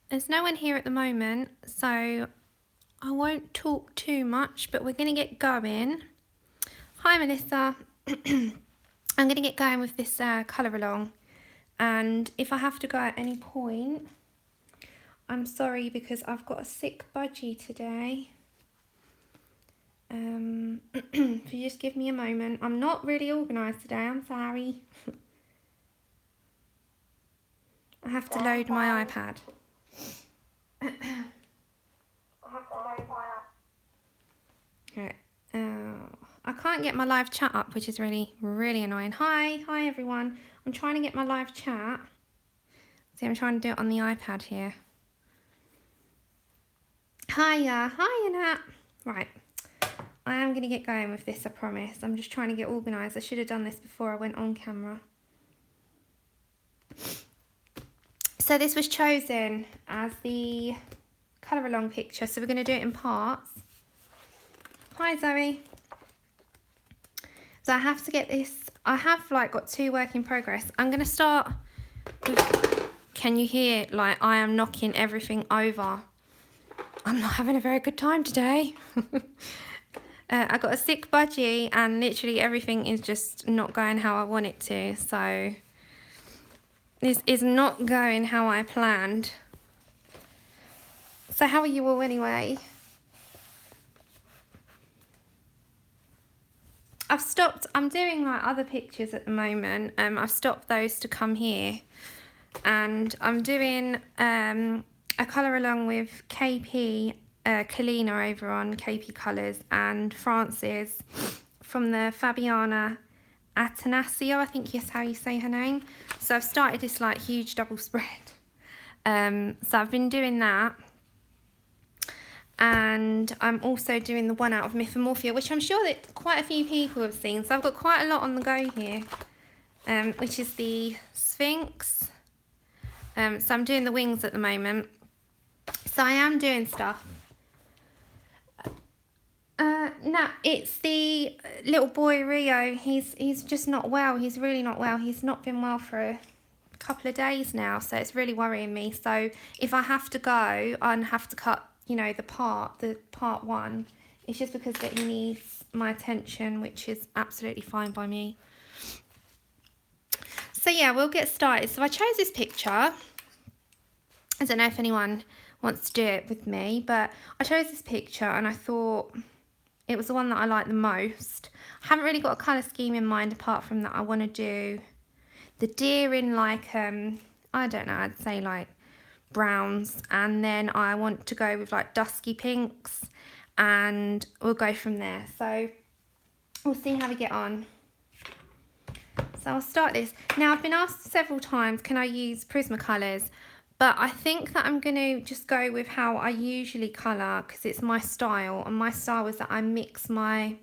there's no one here at the moment, so I won't talk too much, but we're going to get going. Hi, Melissa. I'm going to get going with this colour along, and if I have to go at any point, I'm sorry because I've got a sick budgie today. If you just give me a moment. I'm not really organised today, I'm sorry. I have to load my iPad. Okay. I can't get my live chat up, which is really annoying. Hi everyone. I'm trying to get my live chat. See, I'm trying to do it on the iPad here. Hiya, Nat. Right. I am going to get going with this, I promise. I'm just trying to get organised. I should have done this before I went on camera. So this was chosen as the colour along picture, so we're going to do it in parts. Hi Zoe. So I have to get this, I have like got 2 work in progress. I'm going to start with, can you hear, like I am knocking everything over. I'm not having a very good time today. I got a sick budgie and literally everything is just not going how I want it to. So this is not going how I planned. So how are you all anyway? I've stopped, I'm doing like other pictures at the moment. I've stopped those to come here. And I'm doing a colour along with KP, Kalina over on KP Colours, and Frances from the Fabiana Atanasio, I think is how you say her name. So I've started this like huge double spread. So I've been doing that. And I'm also doing the one out of Mythomorphia, which I'm sure that quite a few people have seen. So I've got quite a lot on the go here, which is the Sphinx. So I'm doing the wings at the moment. So I am doing stuff. No, it's the little boy Rio. He's just not well. He's really not well. He's not been well for a couple of days now, so it's really worrying me. So if I have to go and have to cut, you know, the part 1, it's just because that he needs my attention, which is absolutely fine by me. So yeah, we'll get started. So I chose this picture. I don't know if anyone wants to do it with me, but I chose this picture and I thought it was the one that I like the most. I haven't really got a colour scheme in mind apart from that I want to do the deer in like, I don't know, I'd say like browns, and then I want to go with like dusky pinks, and we'll go from there. So we'll see how we get on. So I'll start this. Now I've been asked several times, can I use Prismacolors? But I think that I'm going to just go with how I usually colour, because it's my style, and my style is that I mix my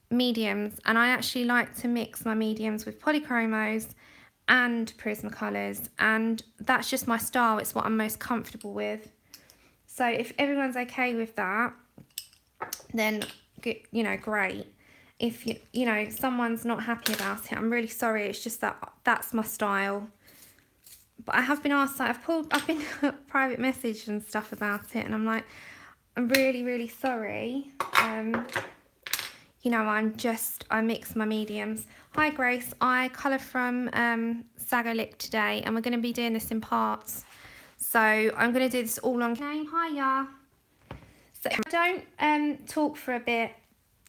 mediums, and I actually like to mix my mediums with polychromos and Prismacolors, and that's just my style. It's what I'm most comfortable with. So if everyone's okay with that, then, you know, great. If you know, someone's not happy about it, I'm really sorry. It's just that that's my style. But I have been asked, like, I've been private messaged and stuff about it, and I'm like, I'm really sorry. You know, I mix my mediums. Hi Grace, I colour from Sagolikt today, and we're going to be doing this in parts. So I'm going to do this all on game. Hiya. So if I don't talk for a bit,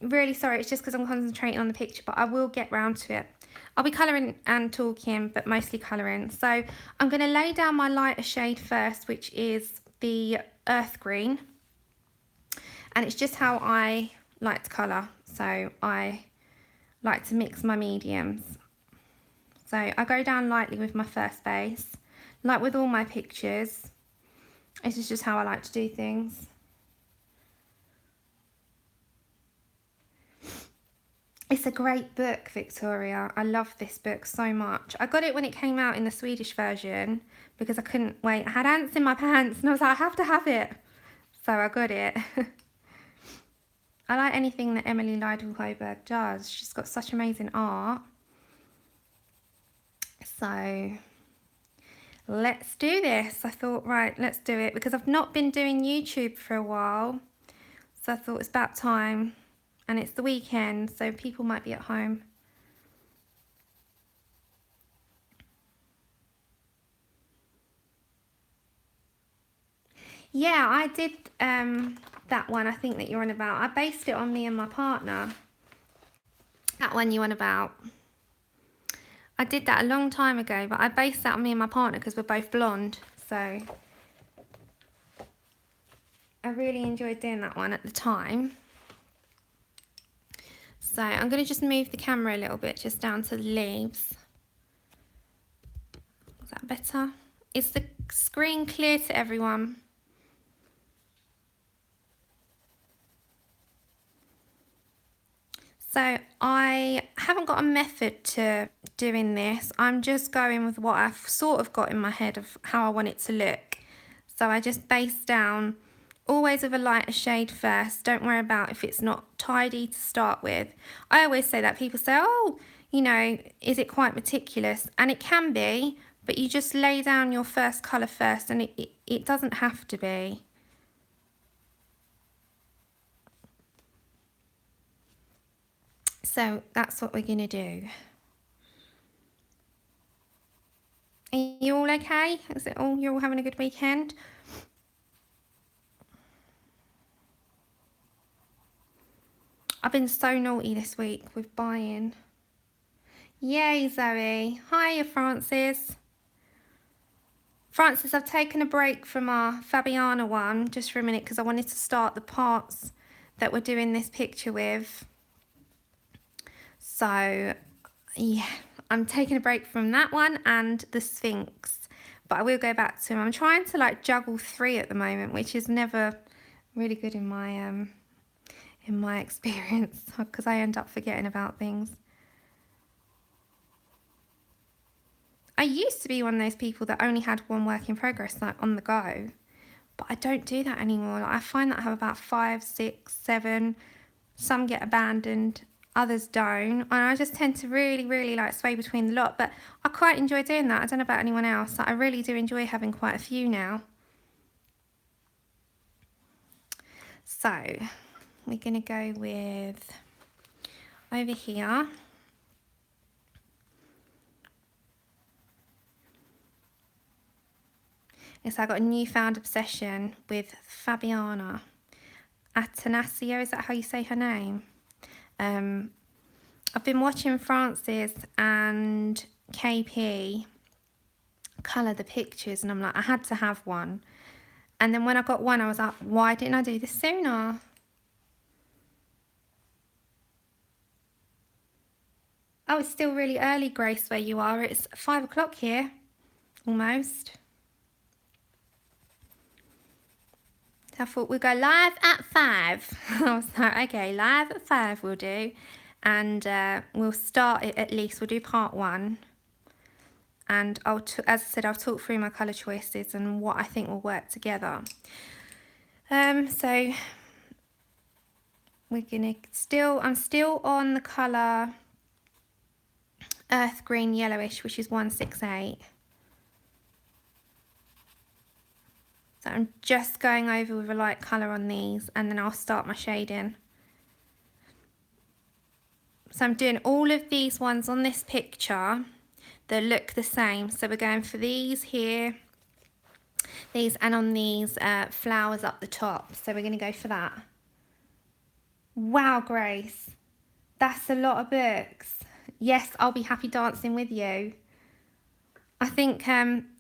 really sorry, it's just because I'm concentrating on the picture, but I will get round to it. I'll be colouring and talking, but mostly colouring. So I'm going to lay down my lighter shade first, which is the earth green. And it's just how I like to colour. So I like to mix my mediums. So I go down lightly with my first base. Like with all my pictures, this is just how I like to do things. It's a great book, Victoria. I love this book so much. I got it when it came out in the Swedish version because I couldn't wait. I had ants in my pants and I was like, I have to have it. So I got it. I like anything that Emily Lytle-Hoberg does. She's got such amazing art. So let's do this. I thought, right, let's do it, because I've not been doing YouTube for a while. So I thought it's about time. And it's the weekend, so people might be at home. Yeah, I did that one I think that you're on about. I based it on me and my partner. That one you on about. I did that a long time ago, but I based that on me and my partner because we're both blonde. So I really enjoyed doing that one at the time. So I'm going to just move the camera a little bit, just down to the leaves. Is that better? Is the screen clear to everyone? So I haven't got a method to doing this. I'm just going with what I've sort of got in my head of how I want it to look. So I just base down, always with a lighter shade first. Don't worry about if it's not tidy to start with. I always say that. People say, oh, you know, is it quite meticulous? And it can be, but you just lay down your first colour first, and it doesn't have to be. So that's what we're going to do. Are you all okay? Is it all, you're all having a good weekend? I've been so naughty this week with buying. Yay, Zoe. Hiya, Francis. Francis, I've taken a break from our Fabiana one just for a minute because I wanted to start the parts that we're doing this picture with. So, yeah, I'm taking a break from that one and the Sphinx. But I will go back to them. I'm trying to like juggle 3 at the moment, which is never really good in my experience because I end up forgetting about things. I used to be one of those people that only had one work in progress like on the go, but I don't do that anymore. Like, I find that I have about 5, 6, 7. Some get abandoned, others don't, and I just tend to really like sway between the lot. But I quite enjoy doing that. I don't know about anyone else. Like, I really do enjoy having quite a few now. So we're gonna go with over here. Yes, I got a newfound obsession with Fabiana Atanasio. Is that how you say her name? I've been watching Francis and KP colour the pictures, and I'm like, I had to have one. And then when I got one, I was like, why didn't I do this sooner? Oh, it's still really early, Grace, where you are. It's 5 o'clock here, almost. I thought we'd go live at 5. I was like, okay, live at 5 we'll do. And we'll start it at least. We'll do part 1. And as I said, I'll talk through my colour choices and what I think will work together. So we're gonna I'm still on the colour earth green yellowish, which is 168. So I'm just going over with a light colour on these, and then I'll start my shading. So I'm doing all of these ones on this picture that look the same. So we're going for these here, these, and on these flowers up the top. So we're going to go for that. Wow, Grace, that's a lot of books. Yes, I'll be happy dancing with you. I think,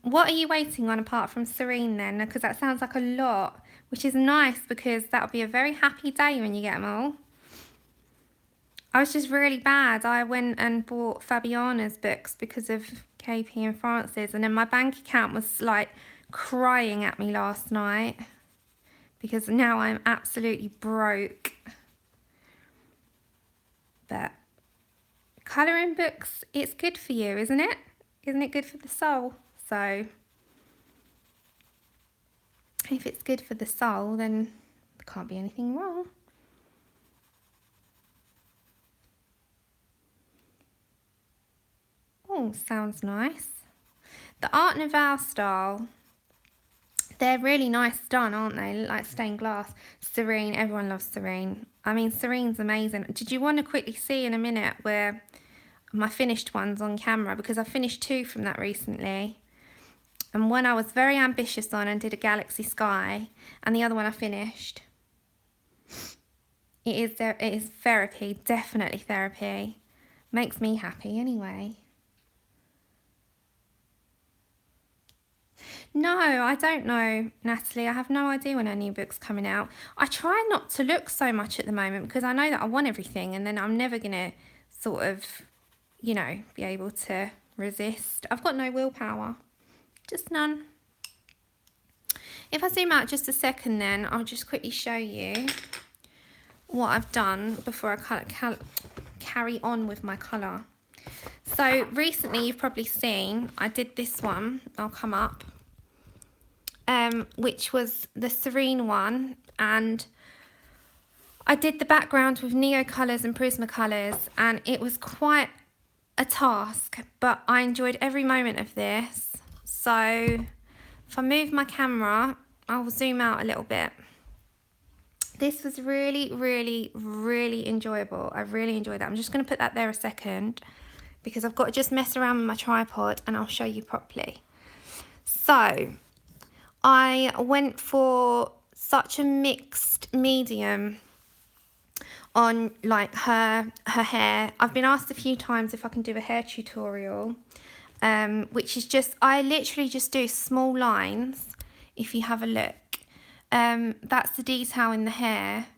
what are you waiting on apart from Serene then? Because that sounds like a lot, which is nice because that'll be a very happy day when you get them all. I was just really bad. I went and bought Fabiana's books because of KP and Francis, and then my bank account was like crying at me last night because now I'm absolutely broke. But colouring books, it's good for you, isn't it? Isn't it good for the soul? So if it's good for the soul, then there can't be anything wrong. Oh, sounds nice. The Art Nouveau style, they're really nice done, aren't they? Like stained glass. Serene, everyone loves Serene. I mean, Serene's amazing. Did you want to quickly see in a minute where my finished ones on camera? Because I finished 2 from that recently. And one I was very ambitious on and did a Galaxy Sky. And the other one I finished. It is therapy, definitely therapy. Makes me happy anyway. No, I don't know, Natalie. I have no idea when a new book's coming out. I try not to look so much at the moment because I know that I want everything and then I'm never going to sort of, you know, be able to resist. I've got no willpower. Just none. If I zoom out just a second then, I'll just quickly show you what I've done before I carry on with my colour. So recently you've probably seen I did this one. I'll come up. Which was the Serene one, and I did the background with Neo colours and Prismacolors, and it was quite a task, but I enjoyed every moment of this. So if I move my camera, I'll zoom out a little bit. This was really, really, really enjoyable. I really enjoyed that. I'm just going to put that there a second because I've got to just mess around with my tripod and I'll show you properly. So I went for such a mixed medium on like her hair. I've been asked a few times if I can do a hair tutorial, which is just, I literally just do small lines. If you have a look, that's the detail in the hair.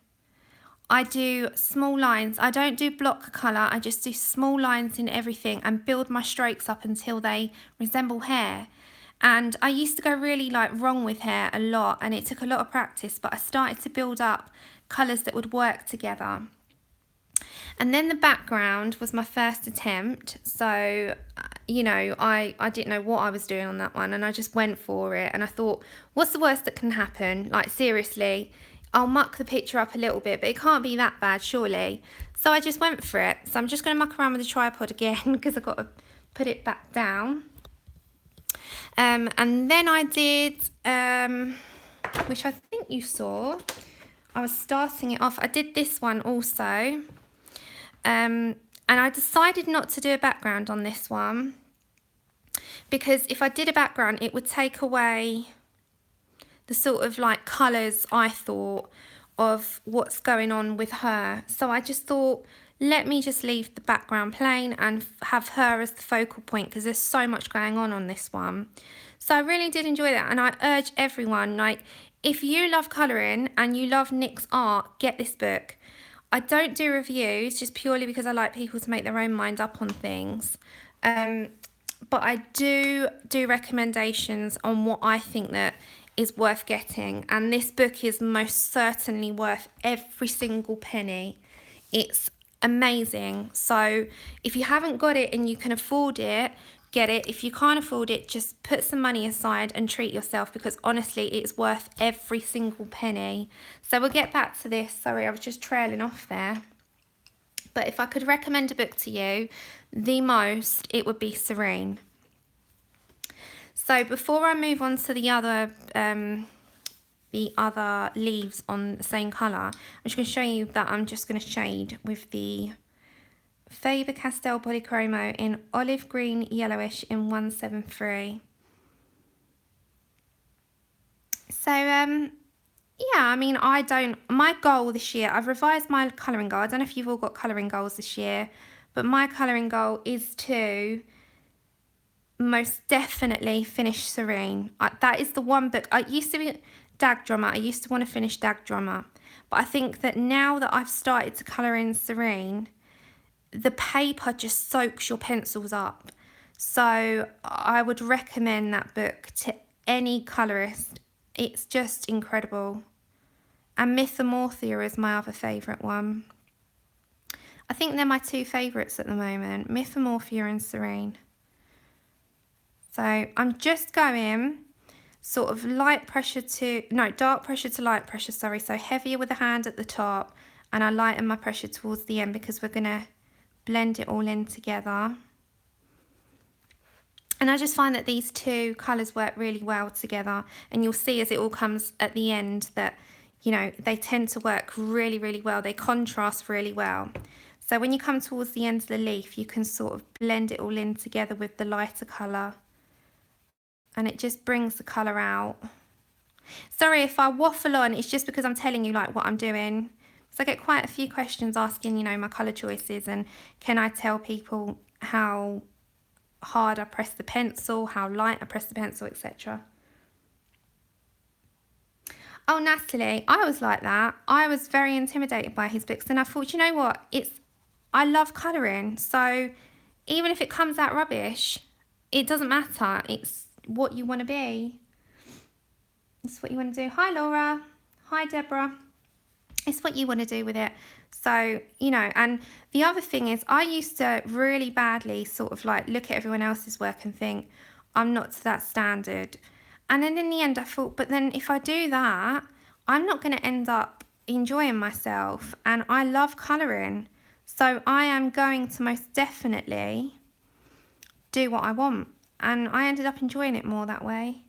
I do small lines. I don't do block colour. I just do small lines in everything and build my strokes up until they resemble hair. And I used to go really like wrong with hair a lot, and it took a lot of practice, but I started to build up colours that would work together. And then the background was my first attempt, so you know, I didn't know what I was doing on that one, and I just went for it, and I thought, what's the worst that can happen? Like seriously, I'll muck the picture up a little bit, but it can't be that bad surely. So I just went for it. So I'm just going to muck around with the tripod again because I've got to put it back down. And then I did, which I think you saw, I was starting it off. I did this one also. And I decided not to do a background on this one because if I did a background, it would take away the sort of like colours I thought of what's going on with her. So I just thought, let me just leave the background plain and have her as the focal point because there's so much going on this one. So I really did enjoy that, and I urge everyone, like, if you love colouring and you love Nick's art, get this book. I don't do reviews just purely because I like people to make their own mind up on things. But I do recommendations on what I think that is worth getting, and this book is most certainly worth every single penny. It's amazing. So if you haven't got it and you can afford it, get it. If you can't afford it, just put some money aside and treat yourself, because honestly it's worth every single penny. So we'll get back to this. Sorry, I was just trailing off there. But if I could recommend a book to you the most, it would be Serene. So before I move on to the other leaves on the same colour, I'm just going to show you that I'm just going to shade with the Faber-Castell Polychromo in olive green yellowish in 173. So yeah, I mean, my goal this year, I've revised my colouring goal. I don't know if you've all got colouring goals this year, but my colouring goal is to most definitely finish Serene. That is the one book. I used to be Dag Drummer. I used to want to finish Dag Drummer, but I think that now that I've started to colour in Serene, the paper just soaks your pencils up. So I would recommend that book to any colourist. It's just incredible. And Mythomorphia is my other favourite one. I think they're my two favourites at the moment, Mythomorphia and Serene. So I'm just going sort of dark pressure to light pressure, sorry. So heavier with the hand at the top, and I lighten my pressure towards the end because we're going to blend it all in together. And I just find that these two colours work really well together. And you'll see as it all comes at the end that, you know, they tend to work really, really well. They contrast really well. So when you come towards the end of the leaf, you can sort of blend it all in together with the lighter colour. And it just brings the colour out. Sorry if I waffle on, it's just because I'm telling you like what I'm doing. So I get quite a few questions asking, you know, my colour choices and can I tell people how hard I press the pencil, how light I press the pencil, etc. Oh, Natalie, I was like that. I was very intimidated by his books and I thought, you know what, I love colouring, so even if it comes out rubbish, it doesn't matter. It's what you want to be. It's what you want to do. Hi, Laura. Hi, Deborah. It's what you want to do with it. So, you know, and the other thing is I used to really badly sort of like look at everyone else's work and think, I'm not to that standard. And then in the end I thought, but then if I do that, I'm not going to end up enjoying myself. And I love colouring. So I am going to most definitely do what I want. And I ended up enjoying it more that way.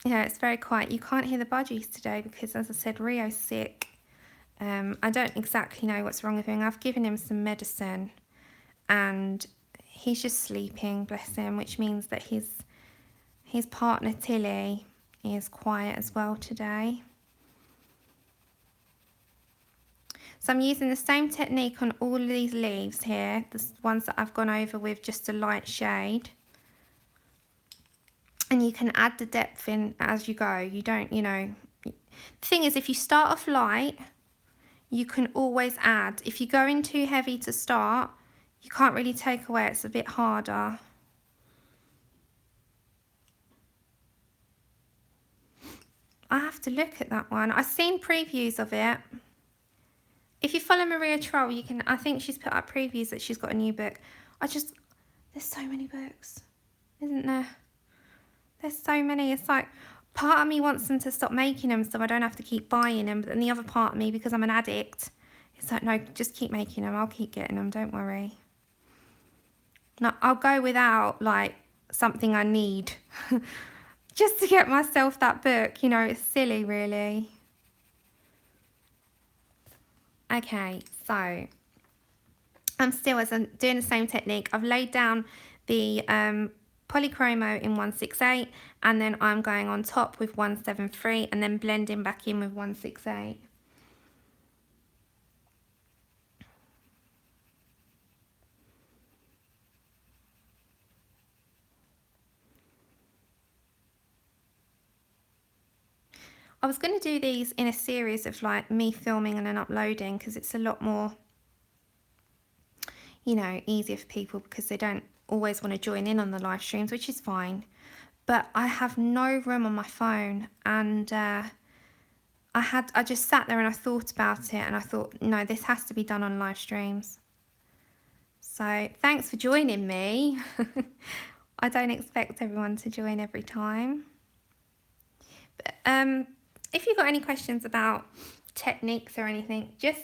Yeah, it's very quiet. You can't hear the budgies today because, as I said, Rio's sick. I don't exactly know what's wrong with him. I've given him some medicine and he's just sleeping, bless him, which means that his partner Tilly is quiet as well today. So I'm using the same technique on all of these leaves here, the ones that I've gone over with just a light shade. And you can add the depth in as you go. You don't, you know, the thing is if you start off light, you can always add. If you go in too heavy to start, you can't really take away, it's a bit harder. I have to look at that one. I've seen previews of it. If you follow Maria Troll, you can, I think she's put up previews that she's got a new book. There's so many books, isn't there? There's so many. It's like, part of me wants them to stop making them so I don't have to keep buying them. But then the other part of me, because I'm an addict, it's like, no, just keep making them. I'll keep getting them. Don't worry. No, I'll go without, like, something I need. Just to get myself that book. You know, it's silly, really. Okay, so I'm still, as I'm doing the same technique, I've laid down the polychromo in 168 and then I'm going on top with 173 and then blending back in with 168. I was going to do these in a series of like me filming and then uploading because it's a lot more, you know, easier for people because they don't always want to join in on the live streams, which is fine. But I have no room on my phone and I just sat there and I thought about it and I thought, no, this has to be done on live streams. So thanks for joining me. I don't expect everyone to join every time. But, if you've got any questions about techniques or anything, just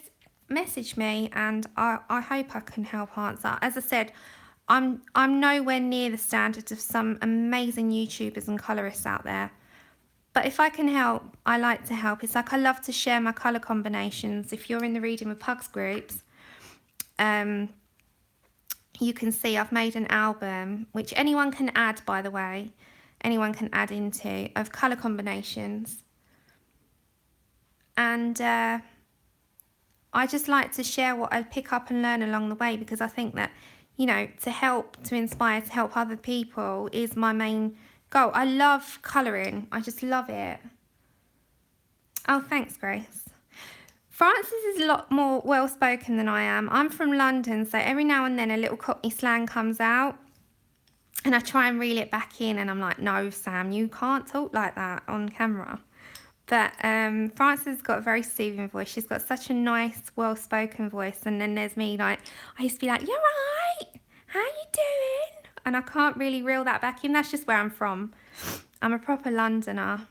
message me and I hope I can help answer. As I said, I'm nowhere near the standard of some amazing YouTubers and colorists out there. But if I can help, I like to help. It's like I love to share my colour combinations. If you're in the Reading with Pugs groups, you can see I've made an album, which anyone can add, by the way. Anyone can add into, of colour combinations. And I just like to share what I pick up and learn along the way because I think that, you know, to help, to inspire, to help other people is my main goal. I love colouring. I just love it. Oh, thanks, Grace. Francis is a lot more well-spoken than I am. I'm from London, so every now and then a little Cockney slang comes out. And I try and reel it back in and I'm like, no, Sam, you can't talk like that on camera. But Frances has got a very soothing voice. She's got such a nice, well-spoken voice. And then there's me, like, I used to be like, you're right. How you doing? And I can't really reel that back in. That's just where I'm from. I'm a proper Londoner.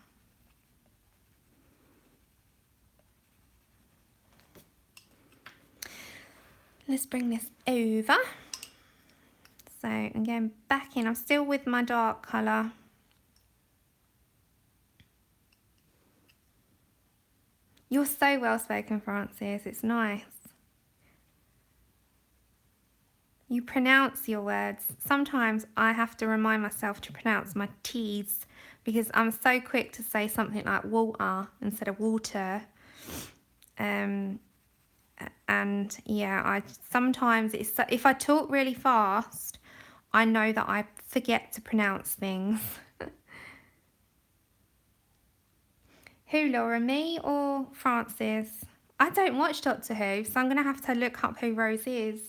Let's bring this over. So I'm going back in. I'm still with my dark colour. You're so well spoken, Francis. It's nice. You pronounce your words. Sometimes I have to remind myself to pronounce my T's because I'm so quick to say something like water instead of water. And yeah, I sometimes if I talk really fast, I know that I forget to pronounce things. Who, Laura, me or Francis? I don't watch Doctor Who, so I'm going to have to look up who Rose is.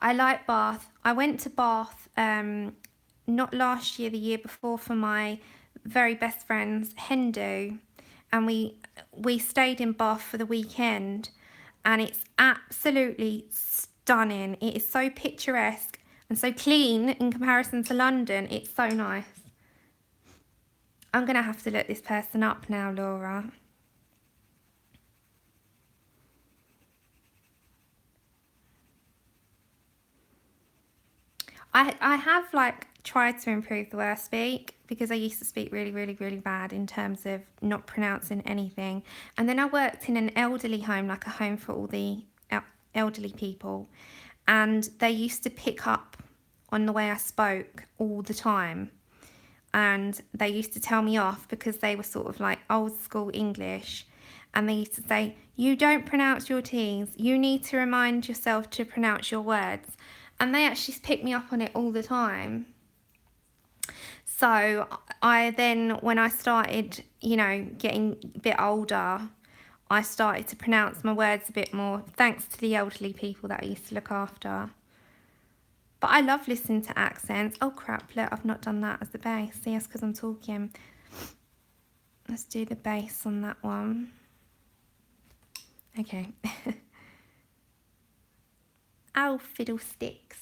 I like Bath. I went to Bath not last year, the year before, for my very best friend's hen do, and we stayed in Bath for the weekend, and it's absolutely stunning. It is so picturesque and so clean in comparison to London. It's so nice. I'm going to have to look this person up now, Laura. I have like tried to improve the way I speak because I used to speak really, really, really bad in terms of not pronouncing anything. And then I worked in an elderly home, like a home for all the elderly people. And they used to pick up on the way I spoke all the time. And they used to tell me off because they were sort of like old school English. And they used to say, you don't pronounce your T's. You need to remind yourself to pronounce your words. And they actually pick me up on it all the time. So I then, when I started, you know, getting a bit older, I started to pronounce my words a bit more, thanks to the elderly people that I used to look after. But I love listening to accents. Oh crap, look, I've not done that as the bass. See, that's because I'm talking. Let's do the bass on that one. Okay. Oh, fiddlesticks.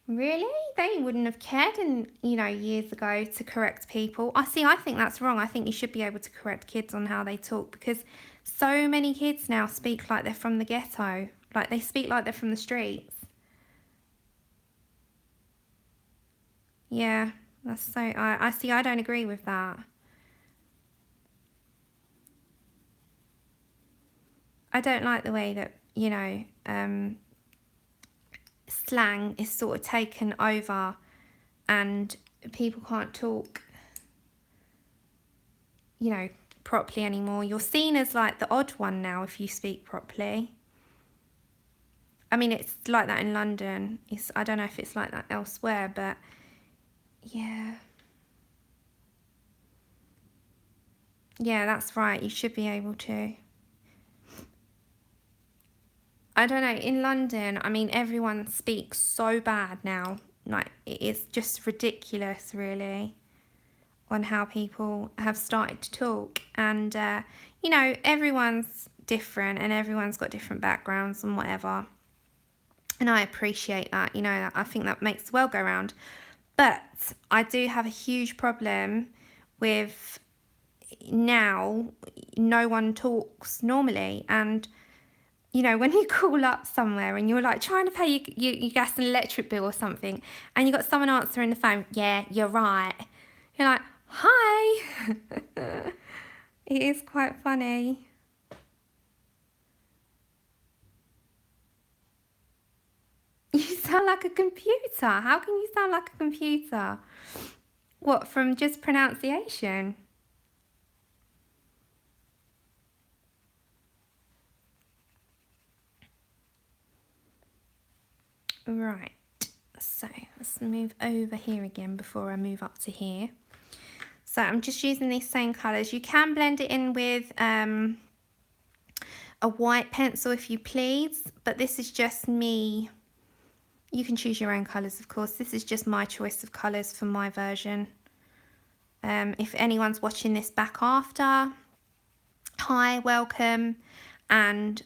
Really? They wouldn't have cared years ago to correct people. I think that's wrong. I think you should be able to correct kids on how they talk because so many kids now speak like they're from the ghetto. Like they speak like they're from the streets. Yeah, that's so, I don't agree with that. I don't like the way that, slang is sort of taken over and people can't talk, properly anymore. You're seen as like the odd one now if you speak properly. I mean, it's like that in London. I don't know if it's like that elsewhere, but yeah. Yeah, that's right. You should be able to. I don't know, in London, I mean, everyone speaks so bad now. Like, it is just ridiculous, really, on how people have started to talk. And, everyone's different and everyone's got different backgrounds and whatever. And I appreciate that, I think that makes the world go round. But I do have a huge problem with now no one talks normally. And when you call up somewhere and you're like trying to pay your gas and electric bill or something, and you got someone answering the phone, yeah, you're right. You're like, hi. It is quite funny. You sound like a computer. How can you sound like a computer? What, from just pronunciation? Right. So let's move over here again before I move up to here. So I'm just using these same colours. You can blend it in with a white pencil if you please, but this is just me. You can choose your own colours, of course. This is just my choice of colours for my version. If anyone's watching this back after, hi, welcome. And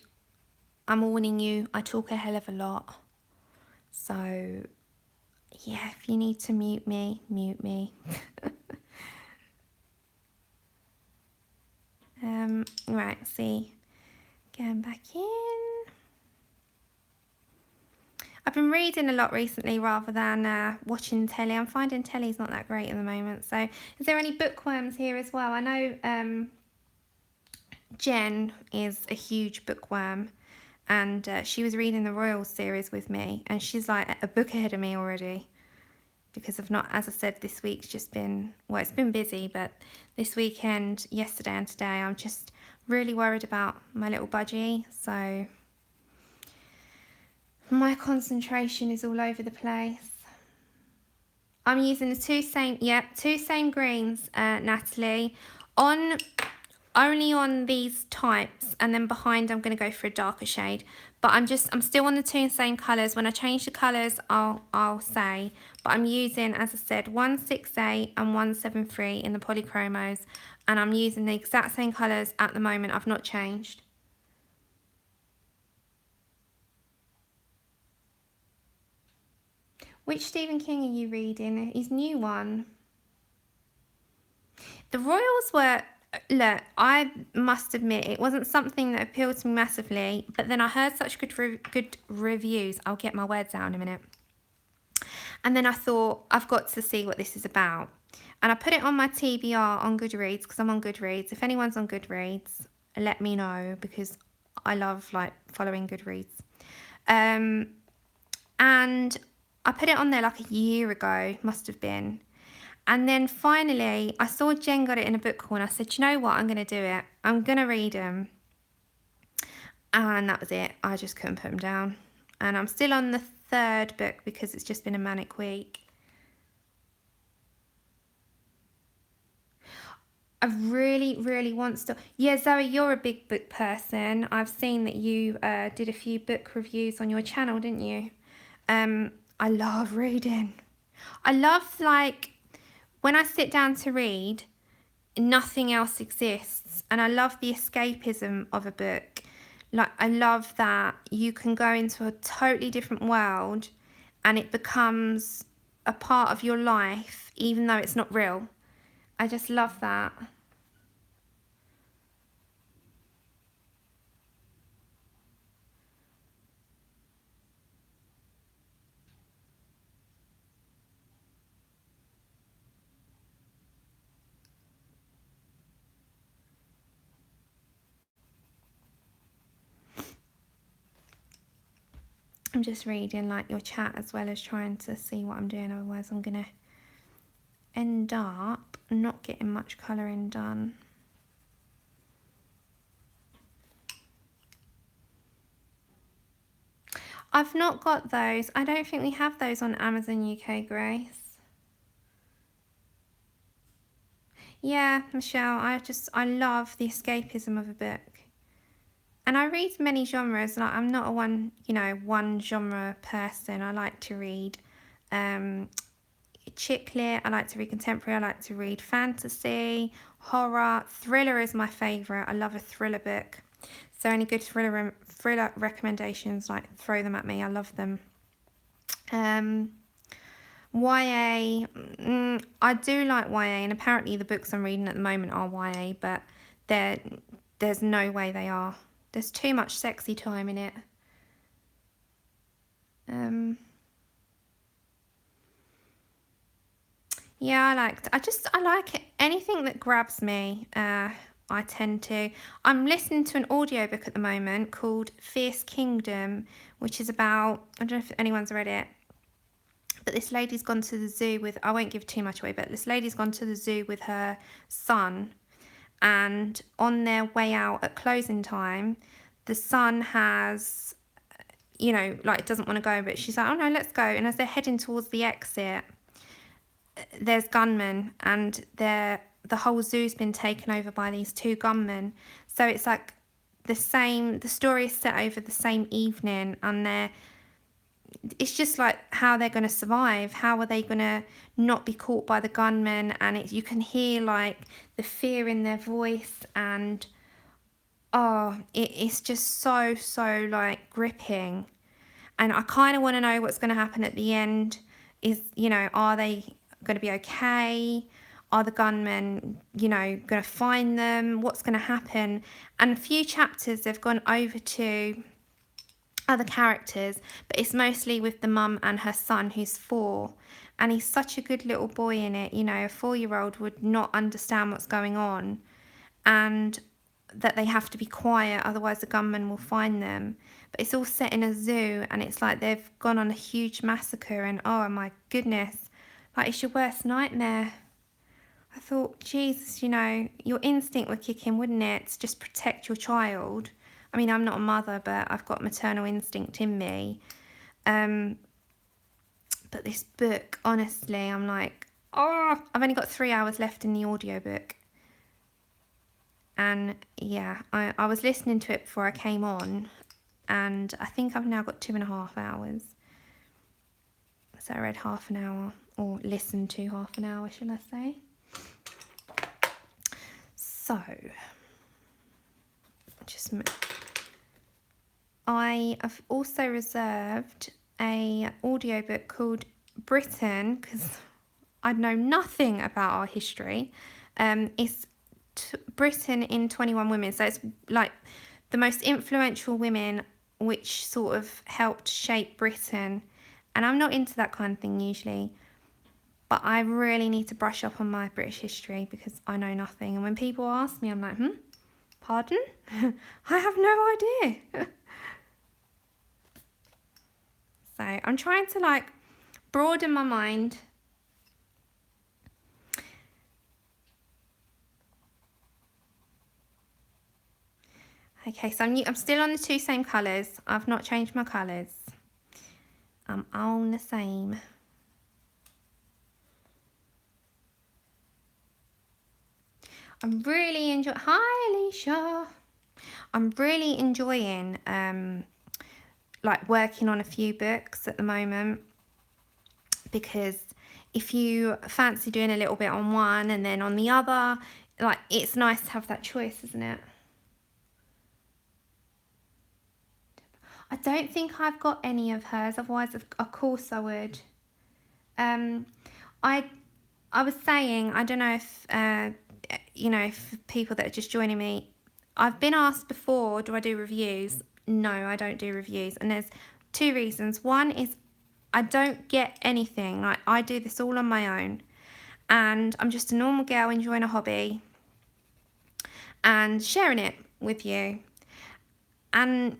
I'm warning you, I talk a hell of a lot. So, yeah, if you need to mute me, mute me. Right, see, going back in. I've been reading a lot recently rather than watching telly. I'm finding telly's not that great at the moment. So is there any bookworms here as well? I know Jen is a huge bookworm, and she was reading the Royal series with me, and she's like a book ahead of me already, because I've not, as I said, this week's just been, well, it's been busy, but this weekend, yesterday and today, I'm just really worried about my little budgie, so my concentration is all over the place. I'm using the two same greens, Natalie, only on these types, and then behind I'm going to go for a darker shade. But I'm still on the two same colours. When I change the colours, I'll say. But I'm using, as I said, 168 and 173 in the polychromos, and I'm using the exact same colours at the moment. I've not changed. Which Stephen King are you reading? His new one. The Royals were, look, I must admit, it wasn't something that appealed to me massively, but then I heard such good reviews. I'll get my words out in a minute. And then I thought, I've got to see what this is about. And I put it on my TBR on Goodreads, because I'm on Goodreads. If anyone's on Goodreads, let me know, because I love, like, following Goodreads. And I put it on there like a year ago, must have been. And then finally, I saw Jen got it in a book haul, and I said, you know what, I'm going to do it. I'm going to read them. And that was it. I just couldn't put them down. And I'm still on the third book because it's just been a manic week. I really want to. Yeah, Zoe, you're a big book person. I've seen that you did a few book reviews on your channel, didn't you? I love reading. I love, like, when I sit down to read, nothing else exists, and I love the escapism of a book. Like, I love that you can go into a totally different world and it becomes a part of your life even though it's not real. I just love that. I'm just reading, like, your chat as well as trying to see what I'm doing, otherwise I'm gonna end up not getting much colouring done. I've not got those. I don't think we have those on Amazon UK, Grace. Yeah, Michelle, I love the escapism of a book. And I read many genres. Like, I'm not a one genre person. I like to read chick lit, I like to read contemporary, I like to read fantasy, horror, thriller is my favourite. I love a thriller book. So any good thriller recommendations, like, throw them at me. I love them. YA, I do like YA, and apparently the books I'm reading at the moment are YA, but there's no way they are. There's too much sexy time in it. Yeah, I like anything that grabs me. I tend to. I'm listening to an audiobook at the moment called Fierce Kingdom, which is about, I don't know if anyone's read it, but this lady's gone to the zoo with, I won't give too much away, but this lady's gone to the zoo with her son, and on their way out at closing time, the son has, like, doesn't want to go, but she's like, oh no, let's go. And as they're heading towards the exit, there's gunmen, and the whole zoo's been taken over by these two gunmen. So it's like the story is set over the same evening, and it's just like how they're going to survive. How are they going to not be caught by the gunmen? And you can hear, like, the fear in their voice, and it's just so like gripping. And I kind of want to know what's going to happen at the end. Are they going to be okay? are the gunmen, you know, going to find them? What's going to happen? And a few chapters they've gone over to other characters, but it's mostly with the mum and her son, who's 4. And he's such a good little boy in it. You know, a 4-year-old would not understand what's going on, and that they have to be quiet, otherwise the gunmen will find them. But it's all set in a zoo, and it's like they've gone on a huge massacre, and oh my goodness, like it's your worst nightmare. I thought, Jesus, you know, your instinct would kick in, wouldn't it, to just protect your child. I mean, I'm not a mother, but I've got maternal instinct in me. But this book, honestly, I'm like, oh, I've only got 3 hours left in the audiobook. And yeah, I was listening to it before I came on, and I think I've now got 2.5 hours. So I read half an hour, or listened to half an hour, shall I say. So, I have also reserved a audiobook called Britain, because I know nothing about our history. It's Britain in 21 Women. So it's like the most influential women which sort of helped shape Britain. And I'm not into that kind of thing usually, but I really need to brush up on my British history because I know nothing. And when people ask me, I'm like, pardon? I have no idea. So I'm trying to like broaden my mind. Okay, so I'm still on the 2 same colours. I've not changed my colours. I'm on the same. I'm really enjoying... Hi, Alicia. I'm really enjoying like working on a few books at the moment, because if you fancy doing a little bit on one and then on the other, like it's nice to have that choice, isn't it? I don't think I've got any of hers, otherwise of course I would. I was saying, I don't know if you know, if people that are just joining me, I've been asked before, do I do reviews? No, I don't do reviews, and there's 2 reasons. One is I don't get anything. Like, I do this all on my own, and I'm just a normal girl enjoying a hobby and sharing it with you. And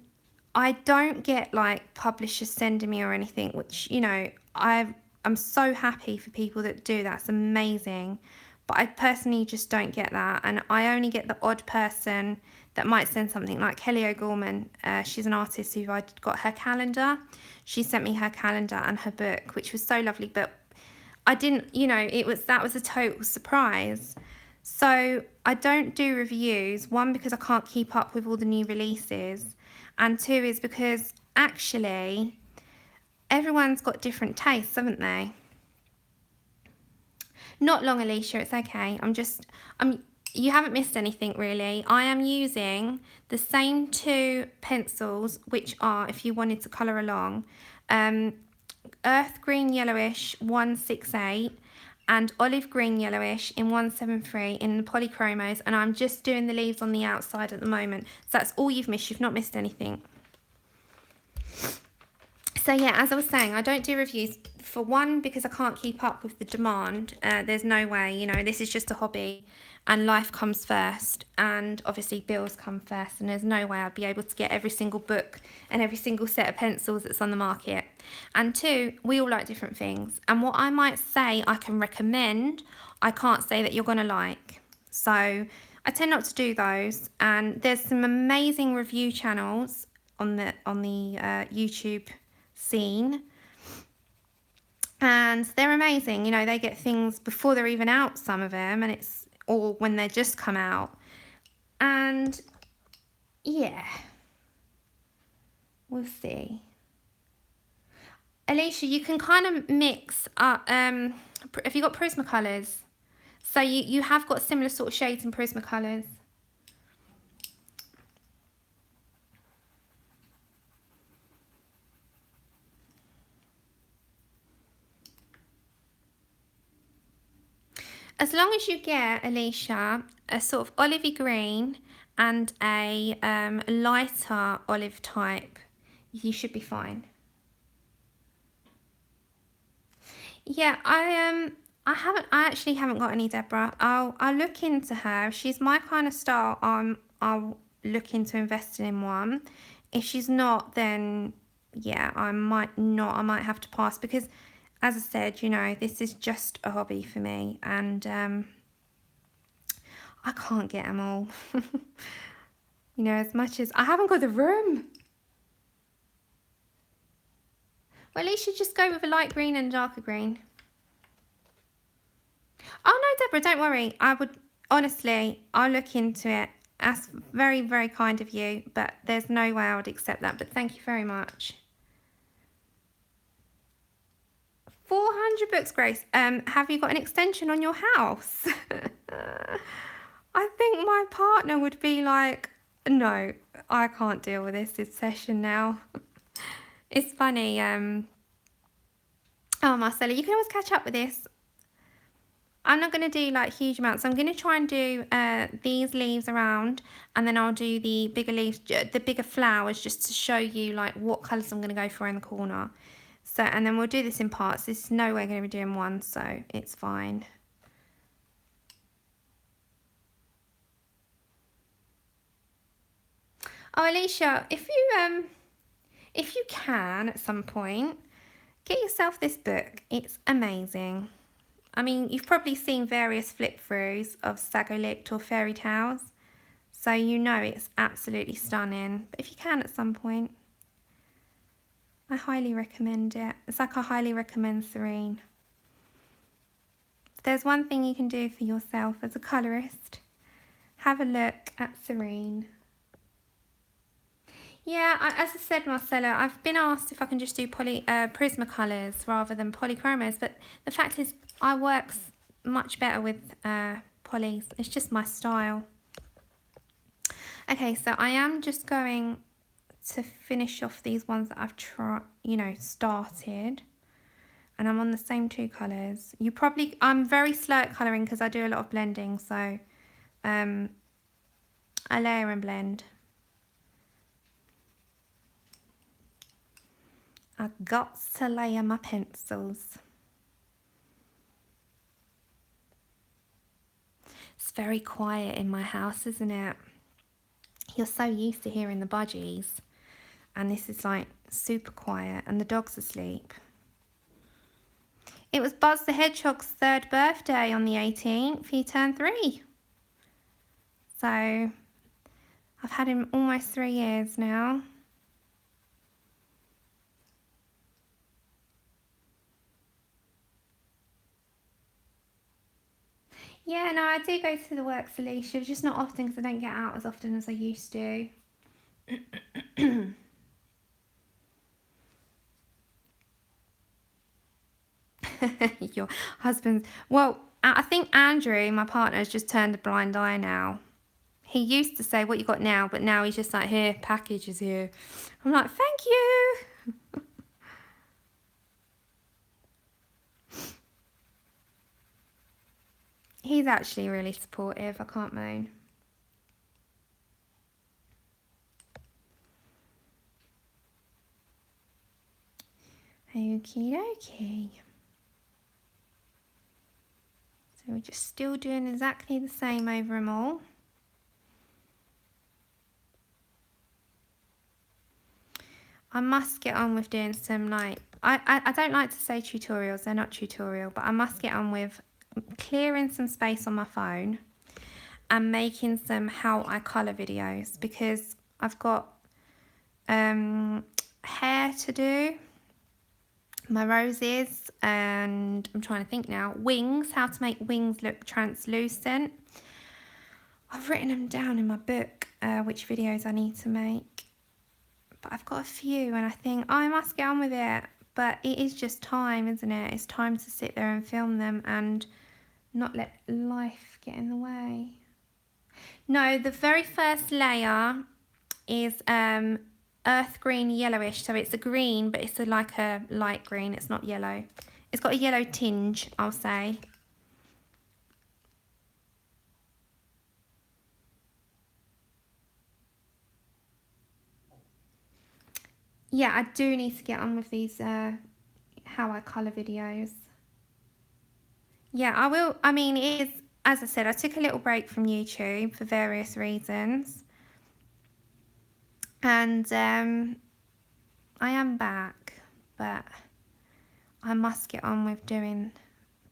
I don't get like publishers sending me or anything, which, you know, I'm so happy for people that do. That's amazing. But I personally just don't get that. And I only get the odd person that might send something, like Kelly O'Gorman. She's an artist who I got her calendar. She sent me her calendar and her book, which was so lovely. But I didn't, you know, that was a total surprise. So I don't do reviews. 1, because I can't keep up with all the new releases. And 2 is because actually everyone's got different tastes, haven't they? Not long, Alicia, it's okay. You haven't missed anything really. I am using the same 2 pencils, which are, if you wanted to colour along, earth green yellowish 168 and olive green yellowish in 173 in the polychromos, and I'm just doing the leaves on the outside at the moment. So that's all you've missed. You've not missed anything. So yeah, as I was saying, I don't do reviews, for 1, because I can't keep up with the demand. There's no way, you know, this is just a hobby and life comes first, and obviously bills come first, and there's no way I'd be able to get every single book and every single set of pencils that's on the market. And 2, we all like different things, and what I might say I can recommend, I can't say that you're going to like. So I tend not to do those. And there's some amazing review channels on the YouTube scene, and they're amazing. You know, they get things before they're even out, some of them, and it's or when they just come out. And yeah, we'll see. Alicia, you can kind of mix up, if you got Prismacolors, so you have got similar sort of shades in Prismacolors. As long as you get, Alicia, a sort of olivey green and a lighter olive type, you should be fine. Yeah, I actually haven't got any Deborah. I'll look into her. If she's my kind of style, I'll look into investing in one. If she's not, then yeah, I might not. I might have to pass because, as I said, you know, this is just a hobby for me, and I can't get them all. You know, as much as I haven't got the room. Well, at least you just go with a light green and darker green. Oh no, Deborah, don't worry. I would, honestly, I'll look into it. That's very, very kind of you, but there's no way I would accept that. But thank you very much. 400 books, Grace. Have you got an extension on your house? I think my partner would be like, no, I can't deal with this session now. It's funny. Oh, Marcella, you can always catch up with this. I'm not going to do like huge amounts. I'm going to try and do these leaves around, and then I'll do the bigger leaves, the bigger flowers, just to show you like what colours I'm going to go for in the corner. So, and then we'll do this in parts. This is no way going to be doing one, so it's fine. Oh, Alicia, if you can at some point, get yourself this book. It's amazing. I mean, you've probably seen various flip-throughs of Sagolikt or fairy tales, so you know it's absolutely stunning. But if you can at some point, I highly recommend it. It's like I highly recommend Serene. If there's one thing you can do for yourself as a colourist, have a look at Serene. Yeah, as I said, Marcella, I've been asked if I can just do Prismacolors rather than polychromos, but the fact is I work much better with polys. It's just my style. Okay, so I am just going to finish off these ones that I've started, and I'm on the same two colours. I'm very slow at colouring because I do a lot of blending, so I layer and blend. I got to layer my pencils. It's very quiet in my house, isn't it? You're so used to hearing the budgies, and this is like super quiet, and the dog's asleep. It was Buzz the Hedgehog's 3rd birthday on the 18th. He turned 3. So I've had him almost 3 years now. Yeah, no, I do go to the works, Alicia, just not often because I don't get out as often as I used to. Your husband's... Well, I think Andrew, my partner, has just turned a blind eye now. He used to say, what you got now? But now he's just like, here, package is here. I'm like, thank you. He's actually really supportive. I can't moan. Okie dokie. So we're just still doing exactly the same over them all. I must get on with doing some like, I don't like to say tutorials, they're not tutorial, but I must get on with clearing some space on my phone and making some how I colour videos, because I've got hair to do, my roses, and I'm trying to think now, wings, how to make wings look translucent. I've written them down in my book, which videos I need to make. But I've got a few and I think, oh, I must get on with it. But it is just time, isn't it? It's time to sit there and film them and not let life get in the way. No, the very first layer is earth green yellowish. So it's a green, but it's like a light green. It's not yellow. It's got a yellow tinge, I'll say. yeah, I do need to get on with these how I colour videos. Yeah, I will. I mean, it is, as I said, I took a little break from YouTube for various reasons. And I am back, but I must get on with doing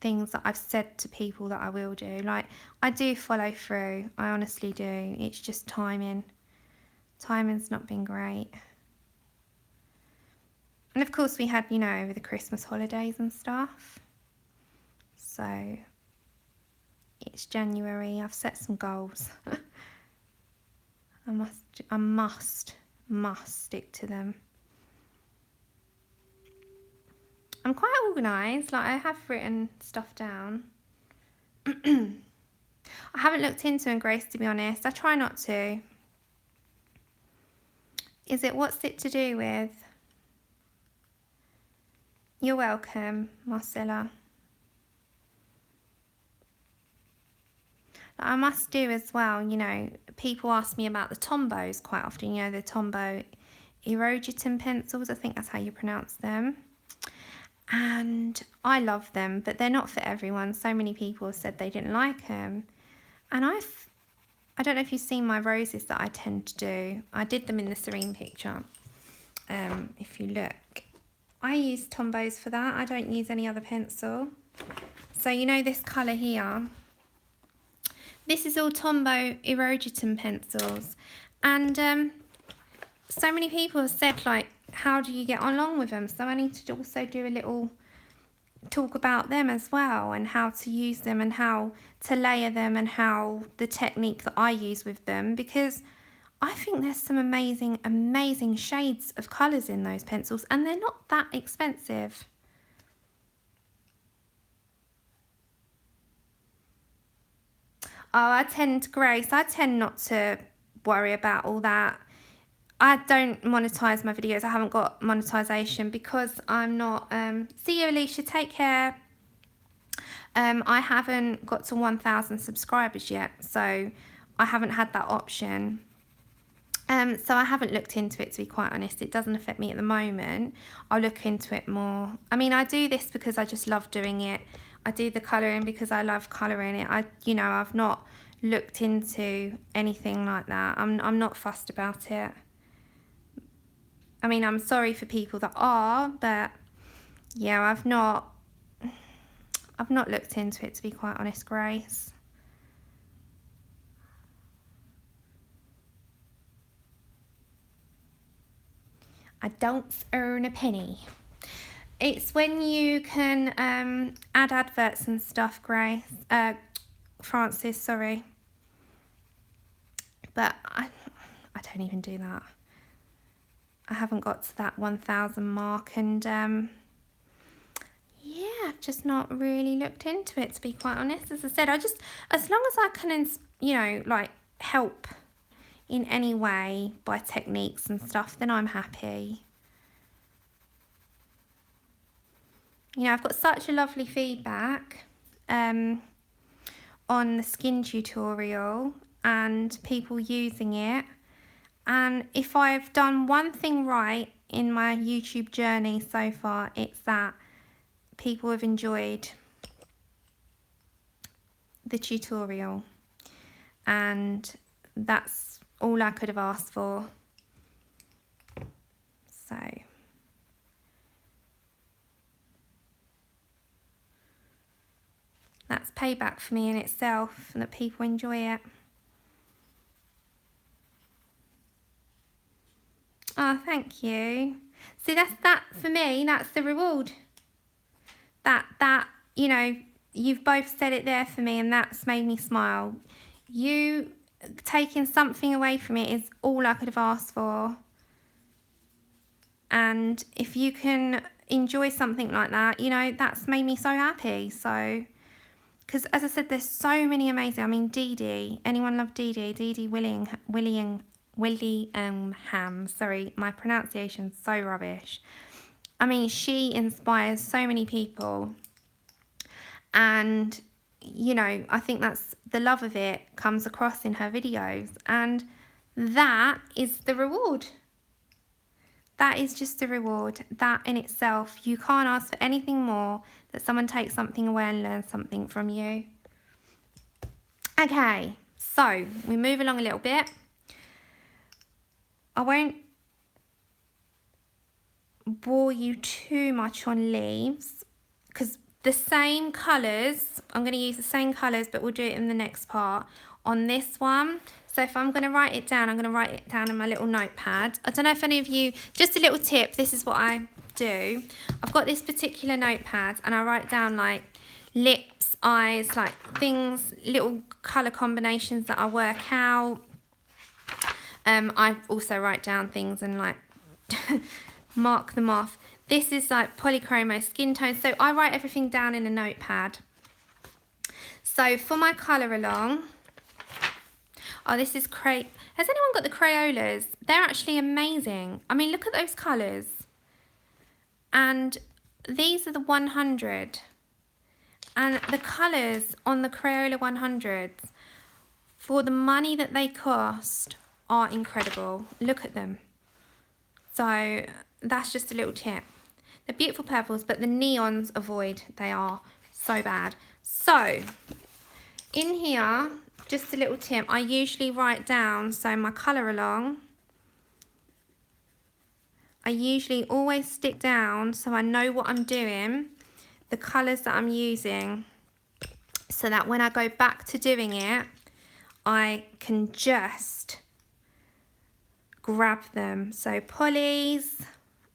things that I've said to people that I will do. Like, I do follow through. I honestly do. It's just timing. Timing's not been great. And of course we had, you know, over the Christmas holidays and stuff. So it's January. I've set some goals. I must stick to them. I'm quite organised. Like, I have written stuff down. I haven't looked into them, Grace, to be honest. I try not to. Is it, what's it to do with? You're welcome, Marcella. I must do as well, you know, people ask me about the Tombos quite often, you know, the Tombow Erogiton pencils, I think that's how you pronounce them. And I love them, but they're not for everyone. So many people said they didn't like them. And I don't know if you've seen my roses that I tend to do. I did them in the Serene picture. If you look, I use Tombows for that. I don't use any other pencil. So you know this colour here? This is all Tombow Erogiton pencils. And so many people have said, like, how do you get along with them? So I need to also do a little talk about them as well, and how to use them and how to layer them and how the technique that I use with them, because I think there's some amazing shades of colours in those pencils, and they're not that expensive. Oh, Grace, I tend not to worry about all that. I don't monetize my videos. I haven't got monetization because I'm not. See you, Alicia. Take care. I haven't got to 1,000 subscribers yet, so I haven't had that option. So I haven't looked into it, to be quite honest. It doesn't affect me at the moment. I'll look into it more. I mean, I do this because I just love doing it. I do the colouring because I love colouring it. I've not looked into anything like that. I'm not fussed about it. I mean, I'm sorry for people that are, but yeah, I've not looked into it, to be quite honest, Grace. I don't earn a penny. It's when you can add adverts and stuff, Grace. Francis, sorry. But I don't even do that. I haven't got to that 1,000 mark, and yeah, I've just not really looked into it, to be quite honest. As I said, as long as I can, you know, like, help in any way by techniques and stuff, then I'm happy. You know, I've got such a lovely feedback on the skin tutorial and people using it. And if I've done one thing right in my YouTube journey so far, it's that people have enjoyed the tutorial. And that's all I could have asked for. So that's payback for me in itself, and that people enjoy it. Oh, thank you. See, that for me, that's the reward. That you know, you've both said it there for me, and that's made me smile. You taking something away from it is all I could have asked for. And if you can enjoy something like that, you know, that's made me so happy. So, because as I said, there's so many amazing. I mean, Dee Dee. Anyone love Dee Dee? Dee Dee Willingham. Sorry, my pronunciation's so rubbish. I mean, she inspires so many people. And, you know, I think that's the love of it comes across in her videos. And that is the reward. That is just a reward. That in itself, you can't ask for anything more, that someone takes something away and learns something from you. Okay, so we move along a little bit. I won't bore you too much on leaves because the same colours, I'm going to use the same colours, but we'll do it in the next part on this one. So if I'm going to write it down, I'm going to write it down in my little notepad. I don't know if any of you, just a little tip, this is what I do. I've got this particular notepad and I write down like lips, eyes, like things, little colour combinations that I work out. I also write down things and like mark them off. This is like polychromo skin tone, so I write everything down in a notepad. So for my colour along, oh, this is has anyone got the Crayolas? They're actually amazing. I mean, look at those colours. And these are the 100. And the colours on the Crayola 100s, for the money that they cost, are incredible. Look at them. So that's just a little tip. They're beautiful purples, but the neons avoid. They are so bad. So in here, just a little tip. I usually write down, so my colour along, I usually always stick down so I know what I'm doing, the colours that I'm using, so that when I go back to doing it, I can just grab them. So polys,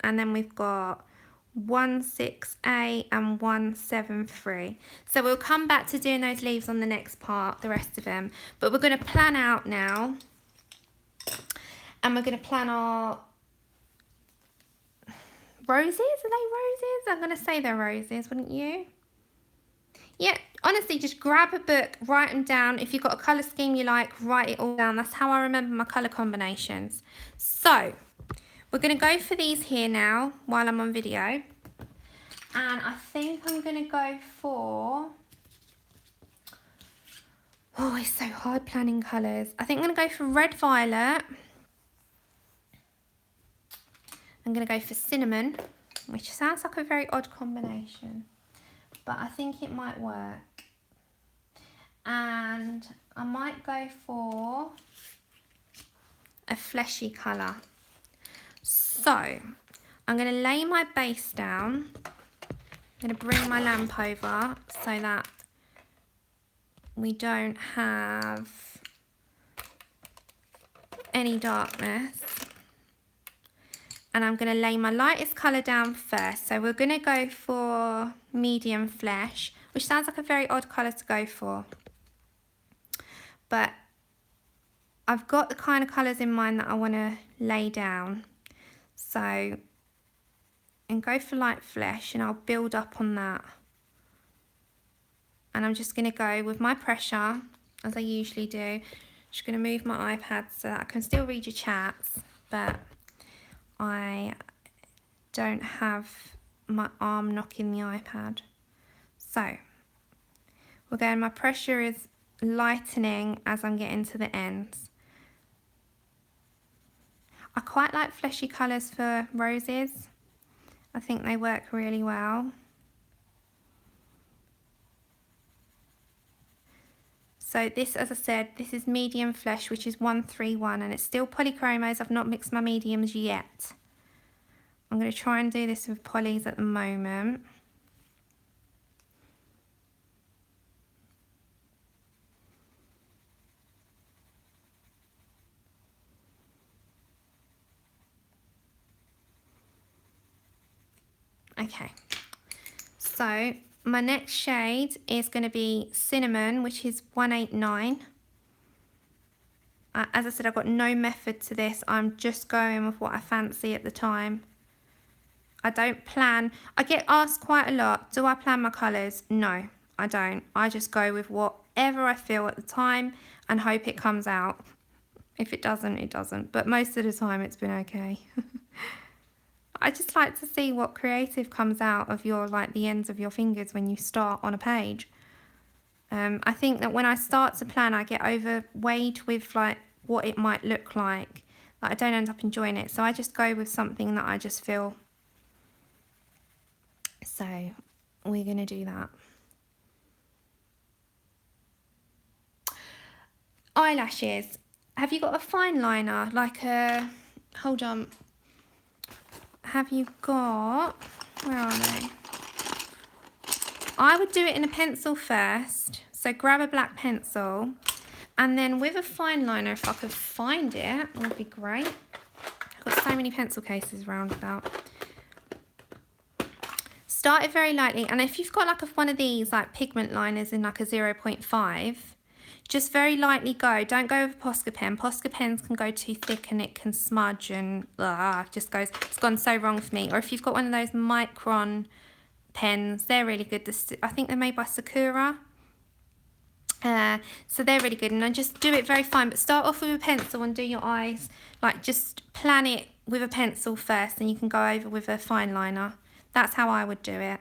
and then we've got 168 and 173. So we'll come back to doing those leaves on the next part, the rest of them. But we're going to plan out now, and we're going to plan our roses. Are they roses? I'm going to say they're roses, wouldn't you? Yeah, honestly, just grab a book, write them down. If you've got a colour scheme you like, write it all down. That's how I remember my colour combinations. So we're going to go for these here now while I'm on video. And I think I'm going to go for... Oh, it's so hard planning colours. I think I'm going to go for red violet. I'm going to go for cinnamon, which sounds like a very odd combination, but I think it might work. And I might go for a fleshy colour. So I'm going to lay my base down. I'm going to bring my lamp over so that we don't have any darkness. And I'm going to lay my lightest colour down first. So we're going to go for medium flesh, which sounds like a very odd colour to go for. But I've got the kind of colours in mind that I want to lay down. So, and go for light flesh, and I'll build up on that. And I'm just going to go with my pressure, as I usually do. Just going to move my iPad so that I can still read your chats, but I don't have my arm knocking the iPad. So we're going, my pressure is lightening as I'm getting to the ends. I quite like fleshy colours for roses. I think they work really well. So this, as I said, this is medium flesh, which is 131, and it's still polychromos. I've not mixed my mediums yet. I'm going to try and do this with polys at the moment. Okay, so my next shade is going to be cinnamon, which is 189. As I said, I've got no method to this. I'm just going with what I fancy at the time. I don't plan. I get asked quite a lot, do I plan my colours? No, I don't. I just go with whatever I feel at the time and hope it comes out. If it doesn't, it doesn't. But most of the time it's been okay. I just like to see what creative comes out of your, like, the ends of your fingers when you start on a page. I think that when I start to plan, I get overweighed with like what it might look like Like, I don't end up enjoying it. So I just go with something that I just feel. So we're going to do that. Eyelashes. Have you got a fine liner? Like a, hold on. Have you got, where are they? I would do it in a pencil first. So grab a black pencil. And then with a fine liner, if I could find it, it would be great. I've got so many pencil cases around about. Start it very lightly. And if you've got like one of these like pigment liners in like a 0.5, just very lightly go. Don't go with a Posca pen. Posca pens can go too thick and it can smudge and just goes, it's gone so wrong for me. Or if you've got one of those micron pens, they're really good. I think they're made by Sakura. So they're really good, and I just do it very fine, but start off with a pencil and do your eyes, like just plan it with a pencil first, and you can go over with a fine liner. That's how I would do it.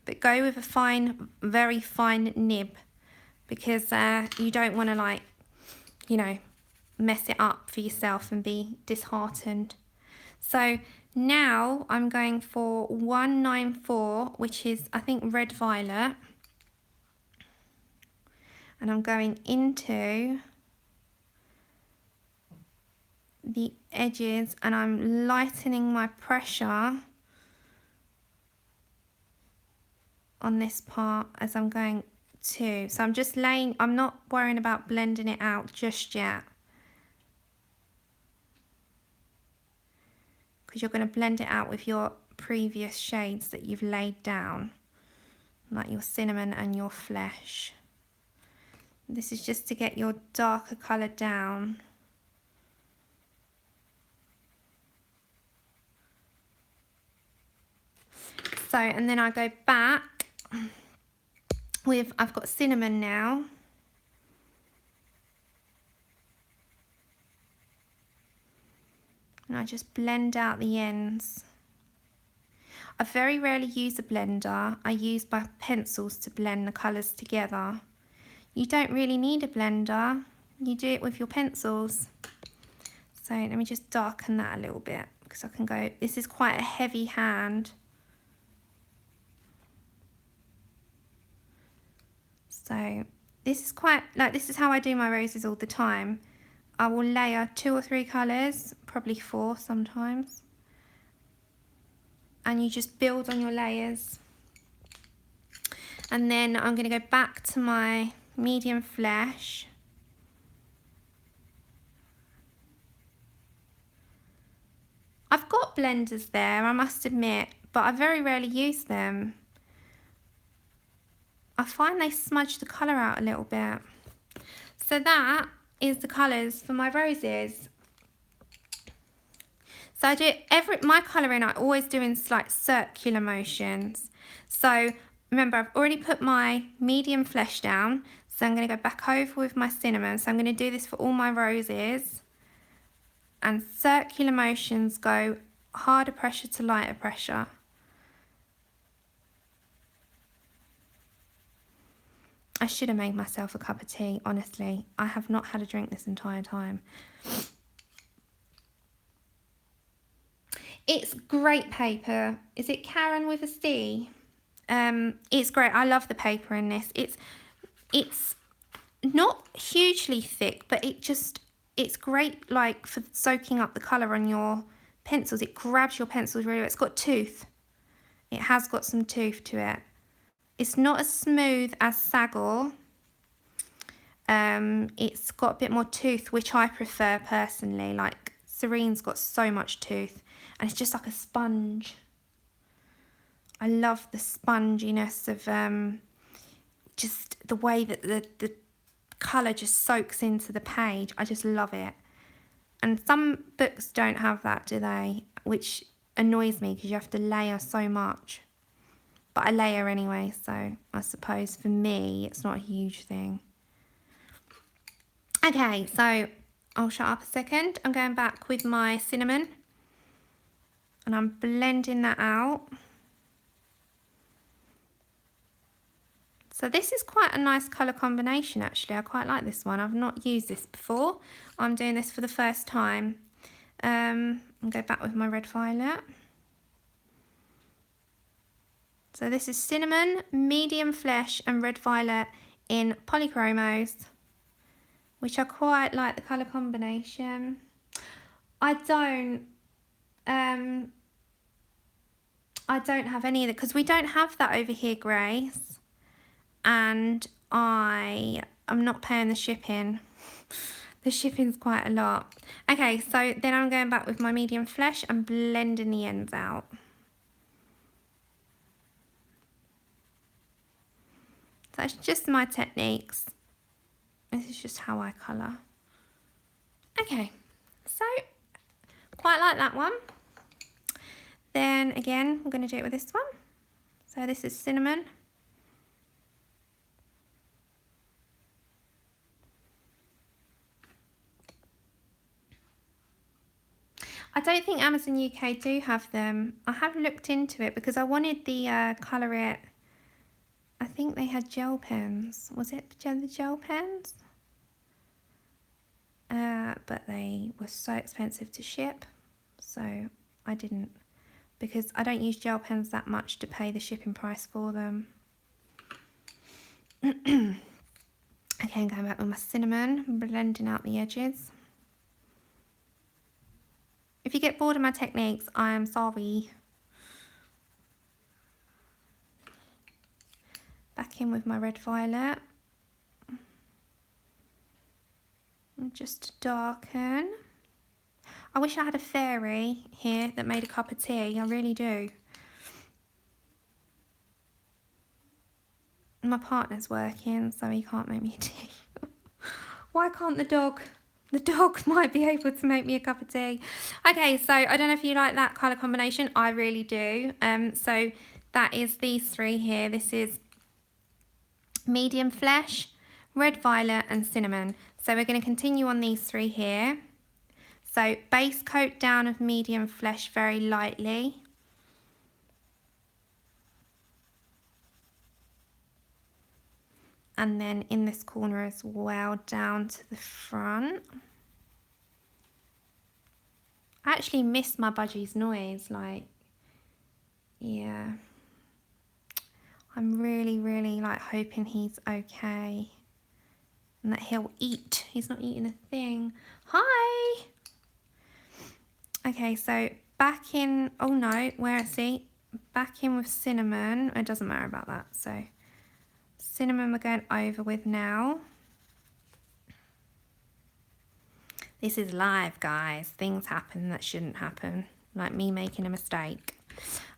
But go with a fine, very fine nib, because you don't want to, like, you know, mess it up for yourself and be disheartened. So now I'm going for 194, which is, I think, red violet. And I'm going into the edges and I'm lightening my pressure on this part as I'm going to. So I'm just laying, I'm not worrying about blending it out just yet, because you're going to blend it out with your previous shades that you've laid down, like your cinnamon and your flesh. This is just to get your darker colour down. So, and then I go back with, I've got cinnamon now. And I just blend out the ends. I very rarely use a blender. I use my pencils to blend the colours together. You don't really need a blender. You do it with your pencils. So let me just darken that a little bit, because I can go, this is quite a heavy hand. So this is quite, like, this is how I do my roses all the time. I will layer 2 or 3 colours, probably 4 sometimes. And you just build on your layers. And then I'm going to go back to my medium flesh. I've got blenders there, I must admit, but I very rarely use them. I find they smudge the colour out a little bit. So that is the colours for my roses. So I do my colouring I always do in like circular motions. So remember, I've already put my medium flesh down, so I'm going to go back over with my cinnamon. So I'm going to do this for all my roses. And circular motions go harder pressure to lighter pressure. I should have made myself a cup of tea, honestly. I have not had a drink this entire time. It's great paper. Is it Karen with a C? It's great. I love the paper in this. It's not hugely thick, but it's great, like, for soaking up the colour on your pencils. It grabs your pencils really well. It's got tooth. It has got some tooth to it. It's not as smooth as Sagol. It's got a bit more tooth, which I prefer personally. Like, Serene's got so much tooth, and it's just like a sponge. I love the sponginess of just the way that the colour just soaks into the page. I just love it. And some books don't have that, do they? Which annoys me, because you have to layer so much. But I layer anyway, so I suppose for me it's not a huge thing. Okay, so I'll shut up a second. I'm going back with my cinnamon and I'm blending that out. So this is quite a nice colour combination actually. I quite like this one. I've not used this before. I'm doing this for the first time. I'll go back with my red violet. So this is cinnamon, medium flesh and red violet in polychromos, which I quite like the colour combination. I don't have any of it because we don't have that over here, Grace. And I'm not paying the shipping. The shipping's quite a lot. Okay, so then I'm going back with my medium flesh and blending the ends out. So that's just my techniques. This is just how I colour. Okay, so quite like that one. Then again, I'm going to do it with this one. So this is cinnamon. I don't think Amazon UK do have them. I have looked into it because I wanted the Colour It. I think they had gel pens. Was it the gel pens? But they were so expensive to ship. So I didn't. Because I don't use gel pens that much to pay the shipping price for them. Okay, I'm going back with my cinnamon, blending out the edges. If you get bored of my techniques, I am sorry. Back in with my red violet. And just darken. I wish I had a fairy here that made a cup of tea. I really do. My partner's working, so he can't make me a tea. Why can't the dog? The dog might be able to make me a cup of tea. Okay, so I don't know if you like that colour combination. I really do. So that is these three here. This is medium flesh, red violet and cinnamon. So we're going to continue on these three here. So base coat down of medium flesh very lightly. And then in this corner as well, down to the front. I actually missed my budgie's noise, like, yeah. I'm really, really like hoping he's okay. And that he'll eat. He's not eating a thing. Hi! Okay, so back in, oh no, where is he? Back in with cinnamon. It doesn't matter about that, so. Cinnamon we're going over with now. This is live, guys. Things happen that shouldn't happen, like me making a mistake.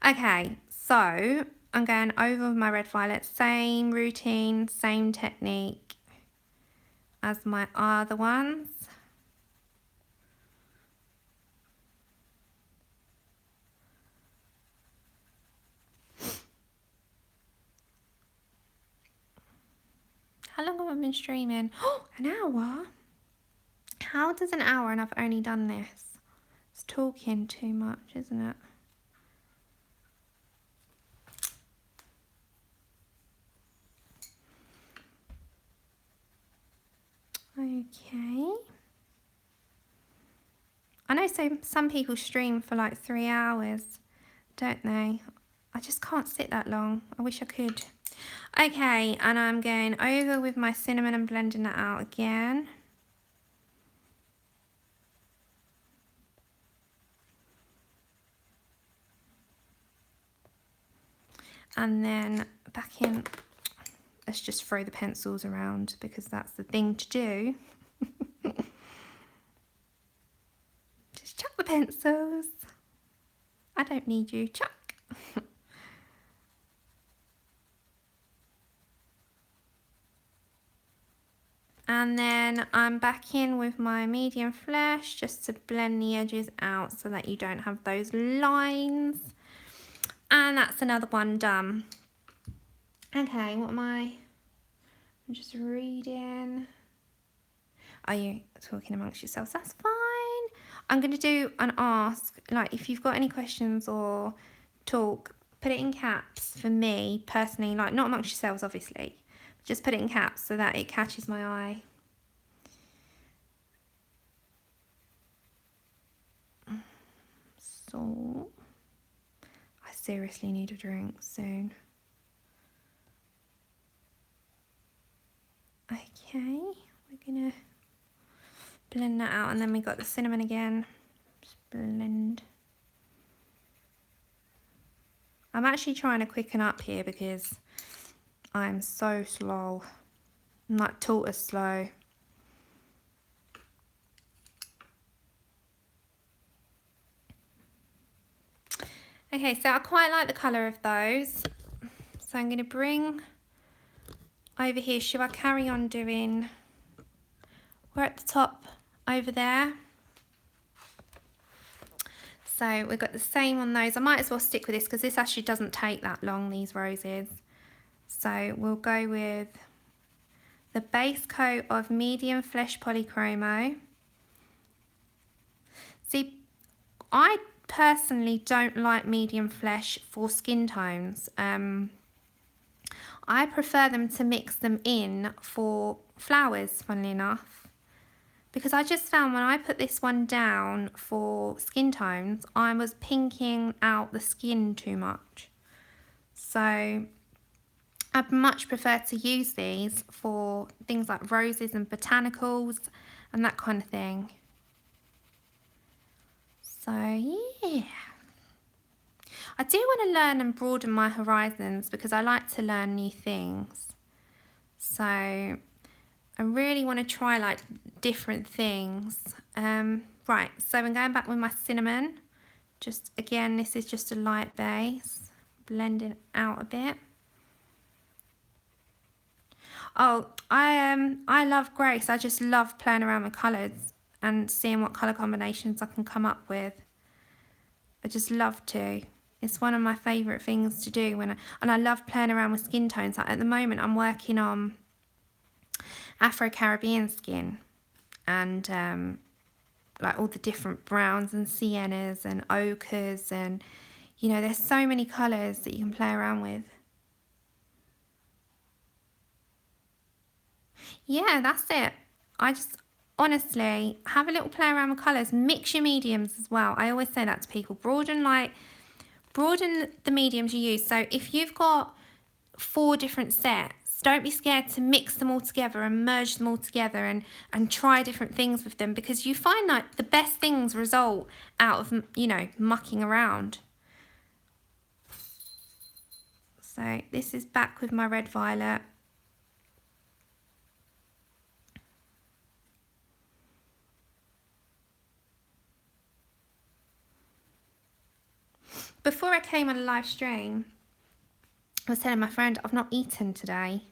Okay, so I'm going over with my red violet. Same routine, same technique as my other ones. How long have I been streaming? Oh, an hour? How does an hour and I've only done this? It's talking too much, isn't it? Okay. I know some people stream for like 3 hours, don't they? I just can't sit that long. I wish I could. Okay, and I'm going over with my cinnamon and blending that out again. And then back in, let's just throw the pencils around because that's the thing to do. Just chuck the pencils. I don't need you, chuck. And then I'm back in with my medium flesh just to blend the edges out so that you don't have those lines. And that's another one done. Okay, what am I? I'm just reading. Are you talking amongst yourselves? That's fine. I'm going to do an ask. Like, if you've got any questions or talk, put it in caps for me personally. Like, not amongst yourselves, obviously. Just put it in caps so that it catches my eye. So, I seriously need a drink soon. Okay, we're gonna blend that out, and then we got the cinnamon again. Just blend. I'm actually trying to quicken up here because I'm so slow. I'm like tortoise slow. Okay, so I quite like the colour of those. So I'm going to bring over here. Should I carry on doing? We're at the top over there. So we've got the same on those. I might as well stick with this because this actually doesn't take that long, these roses. So we'll go with the base coat of medium flesh polychromo. See, I personally don't like medium flesh for skin tones. I prefer them to mix them in for flowers, funnily enough. Because I just found when I put this one down for skin tones, I was pinking out the skin too much. So I'd much prefer to use these for things like roses and botanicals and that kind of thing. So yeah. I do want to learn and broaden my horizons because I like to learn new things. So I really want to try like different things. Right, so I'm going back with my cinnamon. Just again, this is just a light base. Blending out a bit. Oh, I love Grace. I just love playing around with colours and seeing what colour combinations I can come up with. I just love to. It's one of my favourite things to do and I love playing around with skin tones. Like at the moment I'm working on Afro-Caribbean skin and like all the different browns and siennas and ochres and you know there's so many colours that you can play around with. Yeah, that's it. I just honestly have a little play around with colours. Mix your mediums as well. I always say that to people. Broaden the mediums you use. So if you've got 4 different sets, don't be scared to mix them all together and merge them all together and try different things with them because you find that the best things result out of, you know, mucking around. So this is back with my red violet. Before I came on a live stream, I was telling my friend I've not eaten today.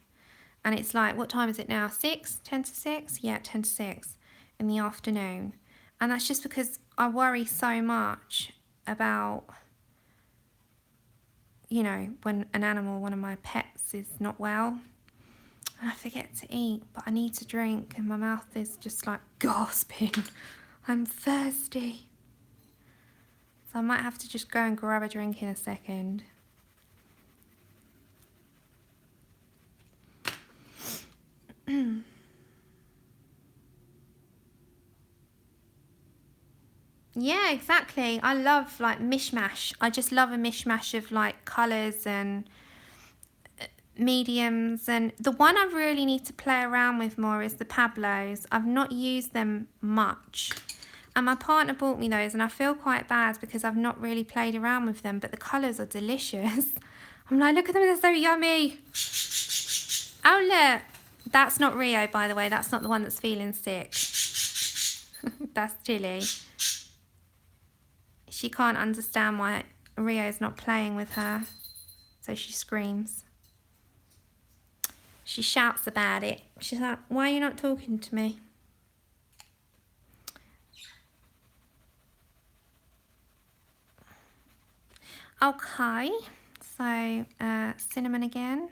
And it's like, what time is it now? 6? 10 to 6? Yeah, 10 to 6 in the afternoon. And that's just because I worry so much about, you know, when an animal, one of my pets is not well. And I forget to eat, but I need to drink and my mouth is just like gasping. I'm thirsty. So I might have to just go and grab a drink in a second. Yeah, exactly. I love like mishmash. I just love a mishmash of like colours and mediums. And the one I really need to play around with more is the Pablos. I've not used them much. And my partner bought me those and I feel quite bad because I've not really played around with them. But the colours are delicious. I'm like, look at them, they're so yummy. Oh, look. That's not Rio, by the way. That's not the one that's feeling sick. That's Chili. She can't understand why Rio's not playing with her. So she screams. She shouts about it. She's like, why are you not talking to me? Okay. So, cinnamon again.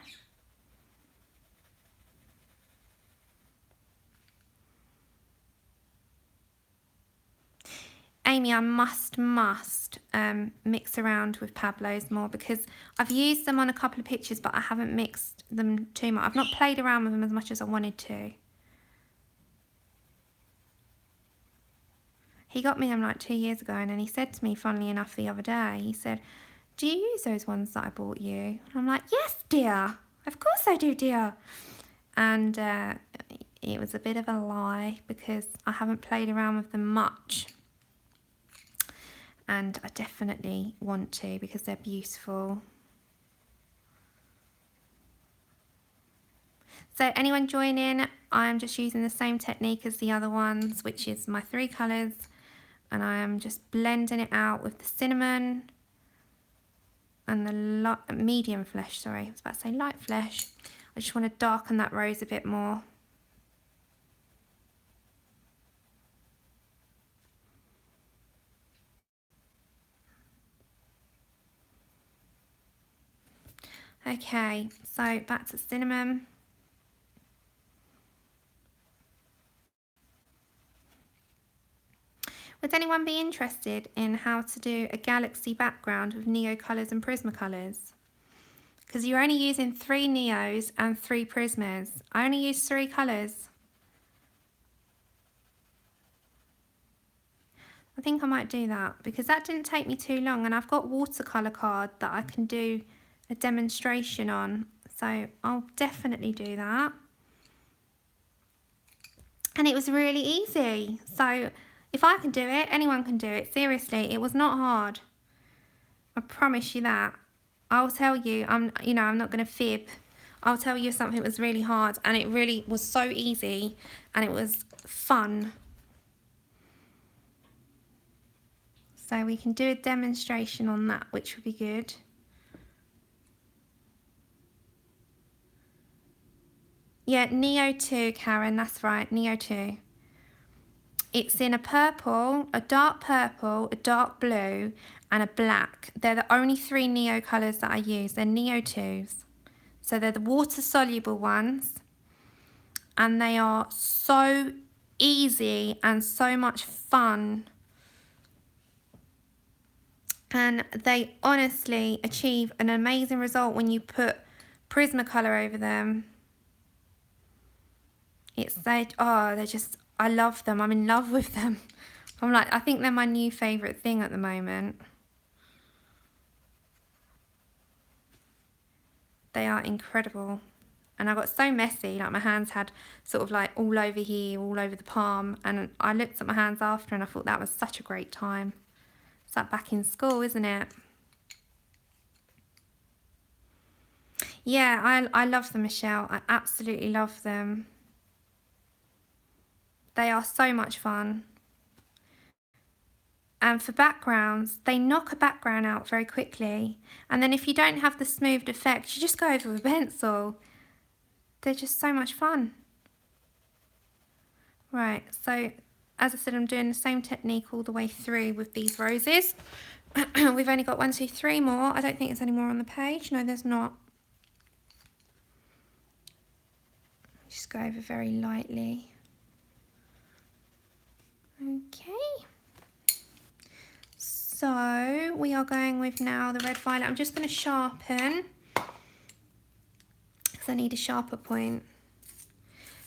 Amy, I must mix around with Pablo's more, because I've used them on a couple of pictures, but I haven't mixed them too much. I've not played around with them as much as I wanted to. He got me them like 2 years ago, and then he said to me, funnily enough, the other day, he said, do you use those ones that I bought you? And I'm like, yes, dear. Of course I do, dear. And it was a bit of a lie, because I haven't played around with them much. And I definitely want to, because they're beautiful. So anyone join in, I'm just using the same technique as the other ones, which is my 3 colours. And I am just blending it out with the cinnamon and the medium flesh, sorry. I was about to say light flesh. I just want to darken that rose a bit more. Okay, so back to cinnamon. Would anyone be interested in how to do a galaxy background with Neo colours and Prismacolors? Because you're only using 3 Neos and 3 Prismas. I only use 3 colours. I think I might do that, because that didn't take me too long, and I've got watercolour card that I can do a demonstration on. So I'll definitely do that. And it was really easy. So if I can do it, anyone can do it. Seriously, it was not hard. I promise you that. I'll tell you, I'm not going to fib. I'll tell you if something was really hard, and it really was so easy, and it was fun. So we can do a demonstration on that, which would be good. Yeah, Neo 2, Karen, that's right, Neo 2. It's in a purple, a dark blue, and a black. They're the only 3 Neo colours that I use. They're Neo 2s. So they're the water-soluble ones. And they are so easy and so much fun. And they honestly achieve an amazing result when you put Prismacolor over them. They're just, I love them. I'm in love with them. I think they're my new favourite thing at the moment. They are incredible. And I got so messy, like my hands had sort of like all over here, all over the palm. And I looked at my hands after and I thought that was such a great time. It's like back in school, isn't it? Yeah, I love them, Michelle. I absolutely love them. They are so much fun. And for backgrounds, they knock a background out very quickly. And then if you don't have the smoothed effect, you just go over with a pencil. They're just so much fun. Right, so as I said, I'm doing the same technique all the way through with these roses. We've only got 1, 2, 3 more. I don't think there's any more on the page. No, there's not. Just go over very lightly. Okay. So we are going with now the red violet. I'm just going to sharpen because I need a sharper point.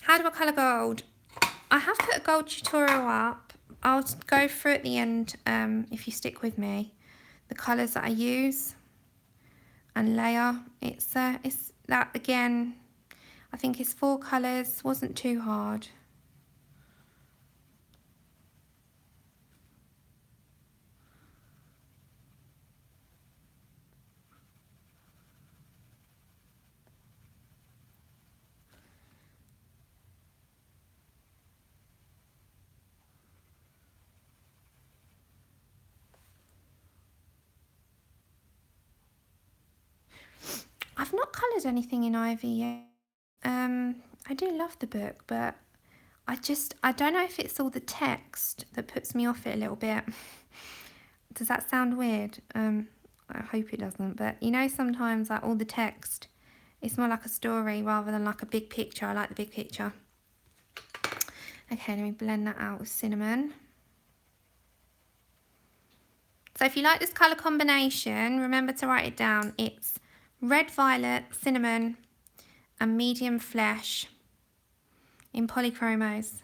How do I colour gold? I have put a gold tutorial up. I'll go through at the end if you stick with me. The colours that I use and layer. It's that again. I think it's 4 colours. Wasn't too hard. I've not coloured anything in Ivy yet. I do love the book, but I don't know if it's all the text that puts me off it a little bit. Does that sound weird? I hope it doesn't, but you know, sometimes like all the text, it's more like a story rather than like a big picture. I like the big picture. Okay, let me blend that out with cinnamon. So if you like this colour combination, remember to write it down. It's red, violet, cinnamon and medium flesh in polychromos.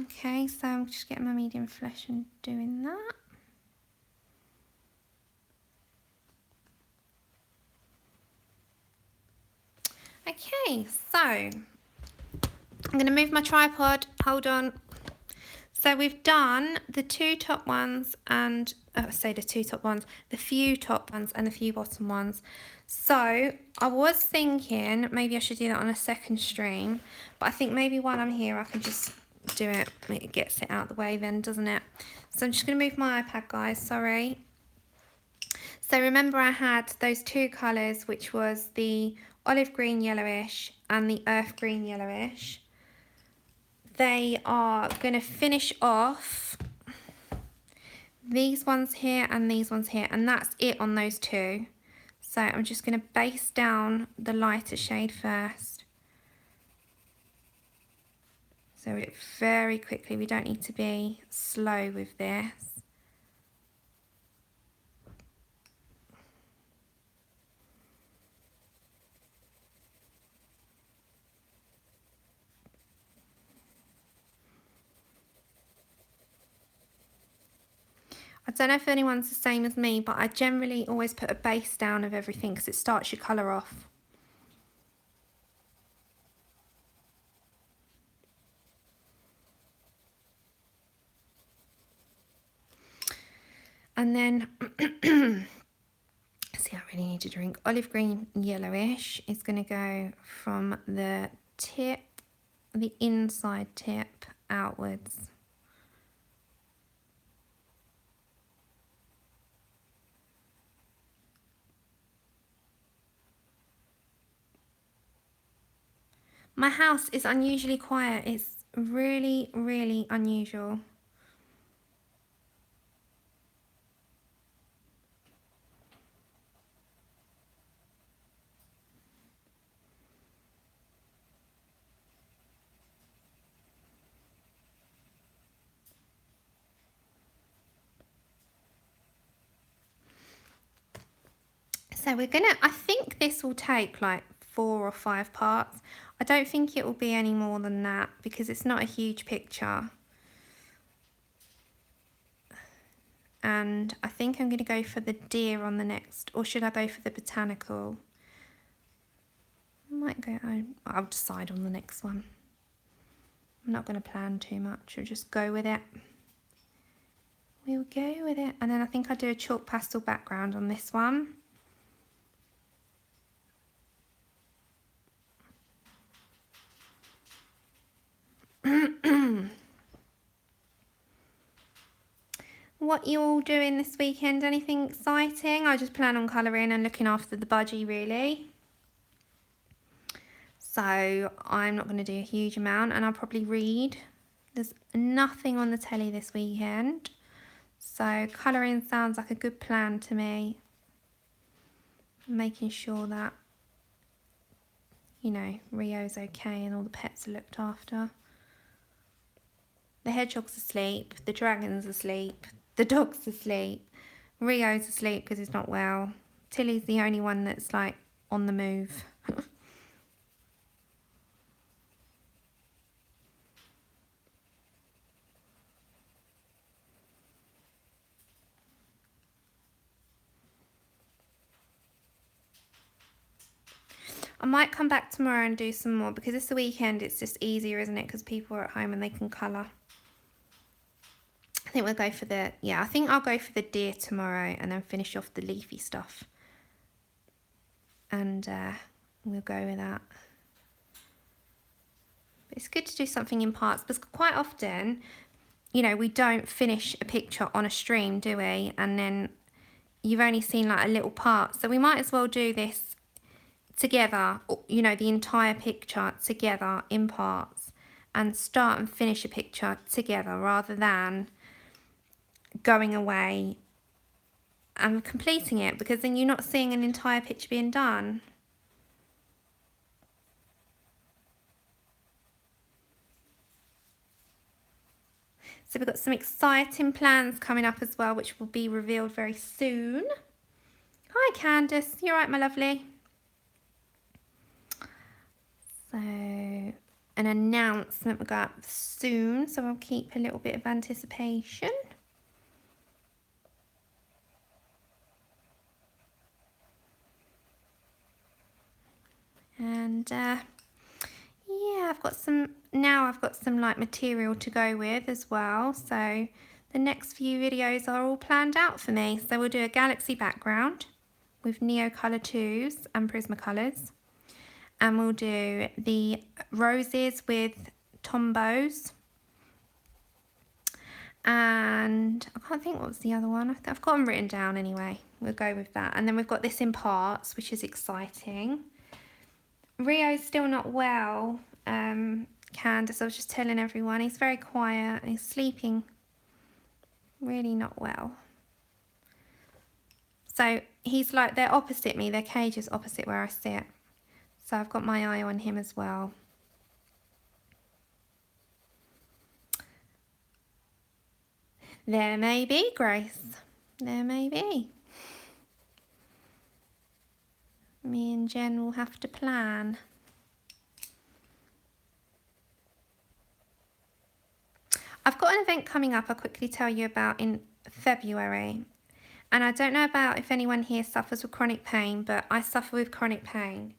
Okay, so I'm just getting my medium flesh and doing that. Okay, so I'm going to move my tripod. Hold on. So we've done the two top ones and, the few top ones and the few bottom ones. So I was thinking maybe I should do that on a second stream, but I think maybe while I'm here I can just do it. It gets it out of the way then, doesn't it? So I'm just going to move my iPad, guys, sorry. So remember I had those two colours, which was the olive green yellowish and the earth green yellowish. They are going to finish off these ones here and these ones here, and that's it on those two. So I'm just going to base down the lighter shade first. So very quickly, we don't need to be slow with this. I don't know if anyone's the same as me, but I generally always put a base down of everything because it starts your colour off. And then, see, I really need a drink. Olive green yellowish is going to go from the tip, the inside tip outwards. My house is unusually quiet. It's really, really unusual. So we're gonna, I think this will take like 4 or 5 parts. I don't think it will be any more than that because it's not a huge picture. And I think I'm going to go for the deer on the next, or should I go for the botanical? I might go, I'll decide on the next one. I'm not going to plan too much, I'll just go with it. We'll go with it. And then I think I'll do a chalk pastel background on this one. What you all doing this weekend? Anything exciting? I just plan on colouring and looking after the budgie really. So I'm not going to do a huge amount and I'll probably read. There's nothing on the telly this weekend. So colouring sounds like a good plan to me. Making sure that, you know, Rio's okay and all the pets are looked after. The hedgehog's asleep, the dragon's asleep, the dog's asleep, Rio's asleep because he's not well. Tilly's the only one that's like on the move. I might come back tomorrow and do some more because it's the weekend, it's just easier, isn't it? Because people are at home and they can colour. I think we'll go for the, I think I'll go for the deer tomorrow and then finish off the leafy stuff. And we'll go with that. But it's good to do something in parts because quite often, you know, we don't finish a picture on a stream, do we? And then you've only seen like a little part. So we might as well do this together, you know, the entire picture together in parts and start and finish a picture together rather than going away and completing it, because then you're not seeing an entire picture being done. So we've got some exciting plans coming up as well, which will be revealed very soon. Hi Candice, you alright my lovely? So an announcement will go up soon, so I'll keep a little bit of anticipation. And yeah, I've got some like material to go with as well. So the next few videos are all planned out for me. So we'll do a galaxy background with Neo Colour 2s and Prismacolors. And we'll do the roses with Tombows. And I can't think what was the other one. I've got them written down anyway. We'll go with that. And then we've got this in parts, which is exciting. Rio's still not well, Candice. I was just telling everyone. He's very quiet. He's sleeping. Really not well. So he's like, they're opposite me. Their cage is opposite where I sit. So I've got my eye on him as well. There may be, Grace. There may be. Me and Jen will have to plan. I've got an event coming up I'll quickly tell you about in February. And I don't know about if anyone here suffers with chronic pain, but I suffer with chronic pain.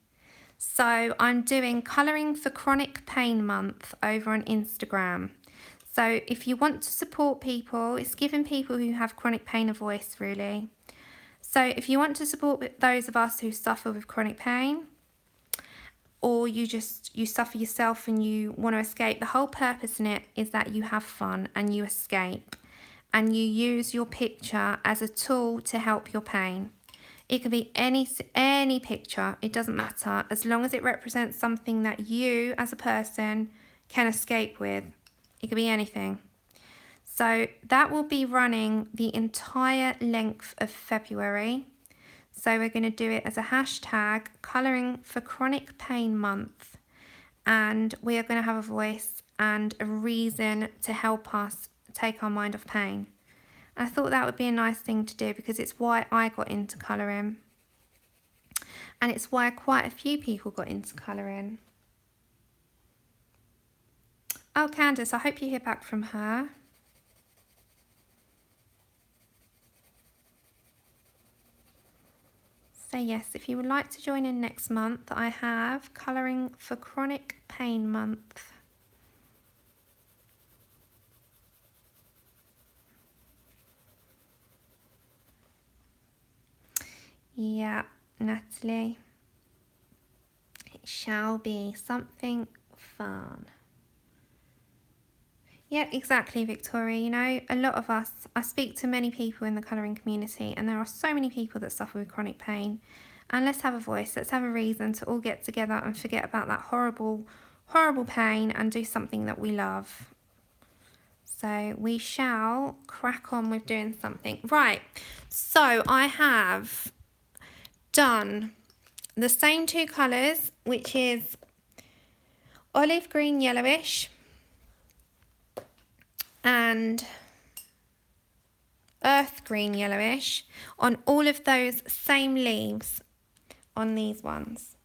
So I'm doing Colouring for Chronic Pain Month over on Instagram. So if you want to support people, it's giving people who have chronic pain a voice, really. So if you want to support those of us who suffer with chronic pain, or you suffer yourself and you want to escape, the whole purpose in it is that you have fun and you escape and you use your picture as a tool to help your pain. It could be any picture, it doesn't matter, as long as it represents something that you as a person can escape with. It could be anything. So that will be running the entire length of February. So we're going to do it as a hashtag, Colouring for Chronic Pain Month. And we are going to have a voice and a reason to help us take our mind off pain. And I thought that would be a nice thing to do because it's why I got into colouring. And it's why quite a few people got into colouring. Oh, Candice, I hope you hear back from her. So yes, if you would like to join in next month, I have Colouring for Chronic Pain Month. Yeah, Natalie. It shall be something fun. Yeah, exactly, Victoria. You know, a lot of us, I speak to many people in the colouring community, and there are so many people that suffer with chronic pain. And let's have a voice, let's have a reason to all get together and forget about that horrible, horrible pain and do something that we love. So we shall crack on with doing something. Right, so I have done the same two colours, which is olive green yellowish and earth green yellowish on all of those same leaves on these ones.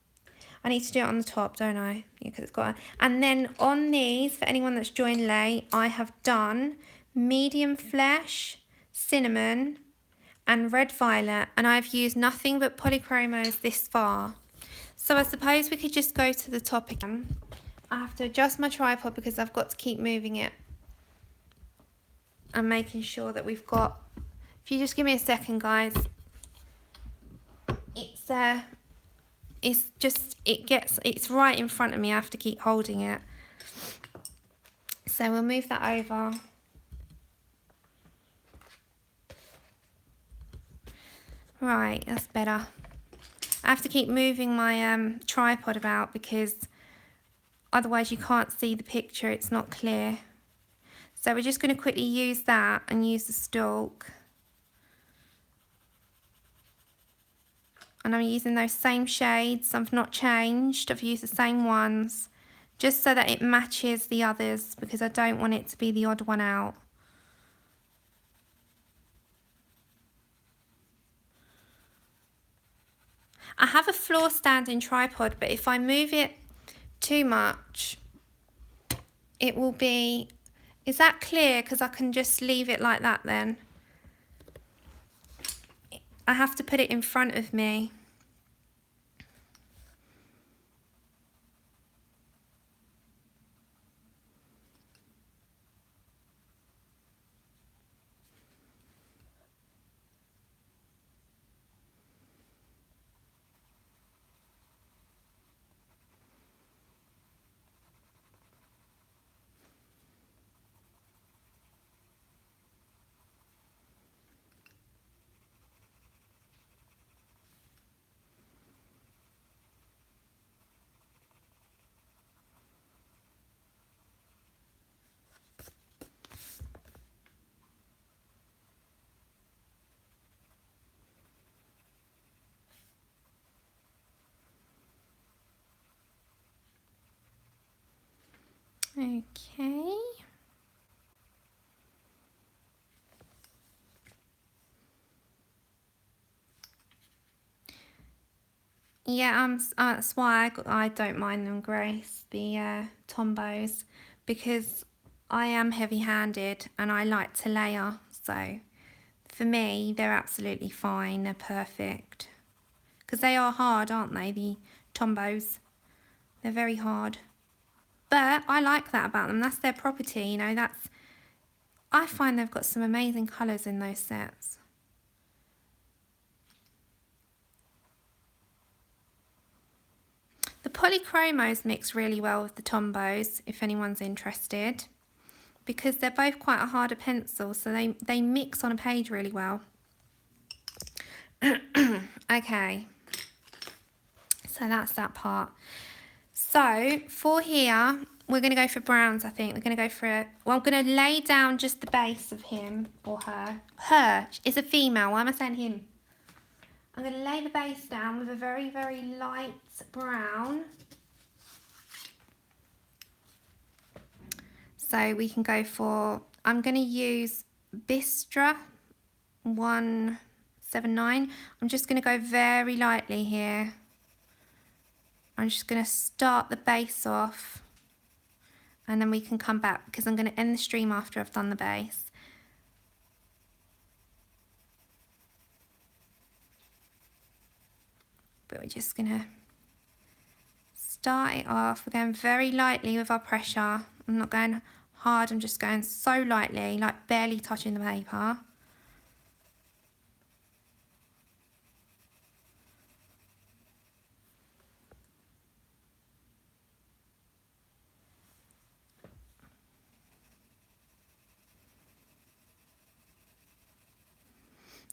I need to do it on the top, don't I? Yeah, because it's got and then on these, for anyone that's joined late, I have done medium flesh, cinnamon and red violet, and I've used nothing but polychromos this far. So I suppose we could just go to the top again. I have to adjust my tripod because I've got to keep moving it and making sure that we've got, if you just give me a second guys, it's right in front of me, I have to keep holding it. So we'll move that over. Right, that's better. I have to keep moving my tripod about because otherwise you can't see the picture, it's not clear. So we're just going to quickly use that and use the stalk. And I'm using those same shades. I've not changed. I've used the same ones just so that it matches the others, because I don't want it to be the odd one out. I have a floor standing tripod, but if I move it too much, it will be... Is that clear? Because I can just leave it like that then. I have to put it in front of me. Okay. Yeah, that's why I don't mind them, Grace, the Tombos, because I am heavy-handed and I like to layer. So for me, they're absolutely fine. They're perfect. Because they are hard, aren't they, the Tombos? They're very hard. But I like that about them. That's their property, you know. I find they've got some amazing colours in those sets. The polychromos mix really well with the Tombos, if anyone's interested, because they're both quite a harder pencil, so they mix on a page really well. Okay, so that's that part. So for here, we're going to go for browns, I think. We're going to go for, well, I'm going to lay down just the base of him or her. Her is a female. Why am I saying him? I'm going to lay the base down with a very, very light brown. So we can go for, I'm going to use Bistra 179. I'm just going to go very lightly here. I'm just going to start the base off, and then we can come back because I'm going to end the stream after I've done the base. But we're just going to start it off. We're going very lightly with our pressure. I'm not going hard, I'm just going so lightly, like barely touching the paper.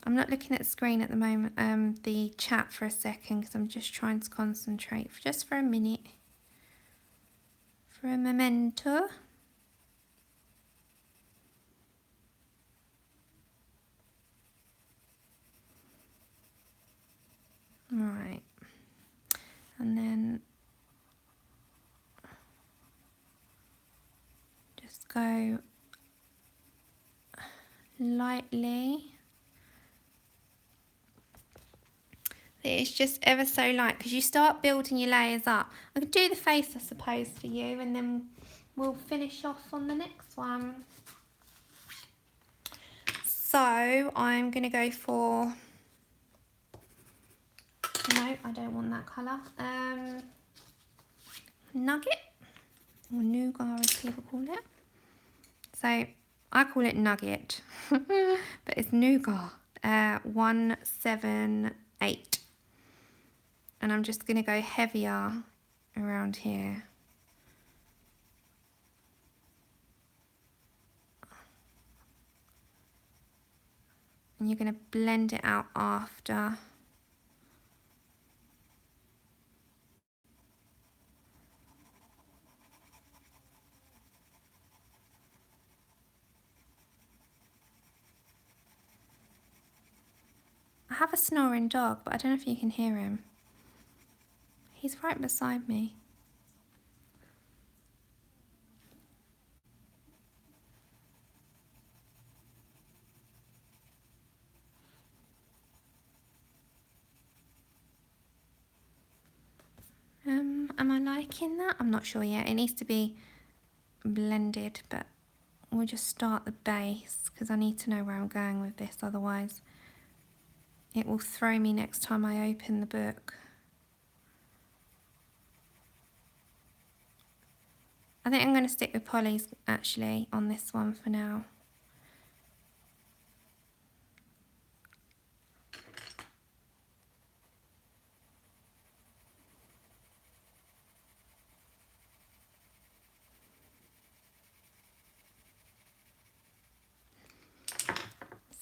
I'm not looking at the screen at the moment, the chat for a second, because I'm just trying to concentrate just for a minute. For a memento. Right. And then just go lightly. It's just ever so light, because you start building your layers up. I could do the face, I suppose, for you, and then we'll finish off on the next one. So I'm going to go for, no, I don't want that colour, nugget, or nougat as people call it. So I call it nugget, but it's nougat, 178. And I'm just going to go heavier around here. And you're going to blend it out after. I I have a snoring dog, but I don't know if you can hear him. He's right beside me. Am I liking that? I'm not sure yet. It needs to be blended, but we'll just start the base because I need to know where I'm going with this, otherwise it will throw me next time I open the book. I think I'm going to stick with Polly's actually on this one for now.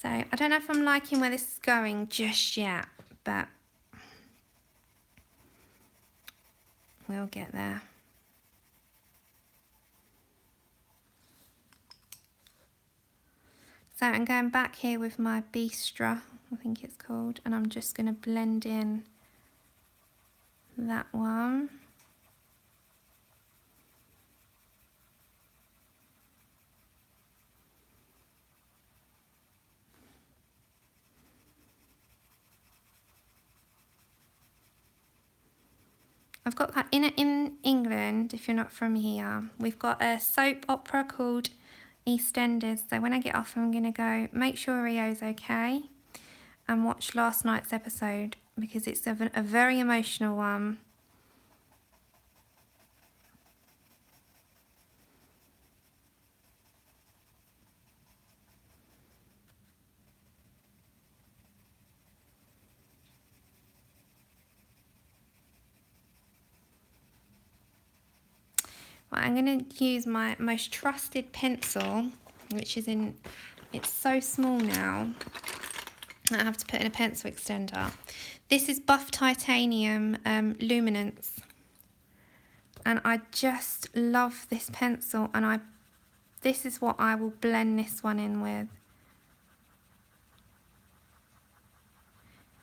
So I don't know if I'm liking where this is going just yet, but we'll get there. So I'm going back here with my Bistra, I think it's called, and I'm just going to blend in that one. I've got in England, if you're not from here, we've got a soap opera called EastEnders. So when I get off, I'm going to go make sure Rio's okay and watch last night's episode because it's a very emotional one. Right, I'm going to use my most trusted pencil, which is in, it's so small now, I have to put in a pencil extender. This is Buff Titanium Luminance. And I just love this pencil, and this is what I will blend this one in with.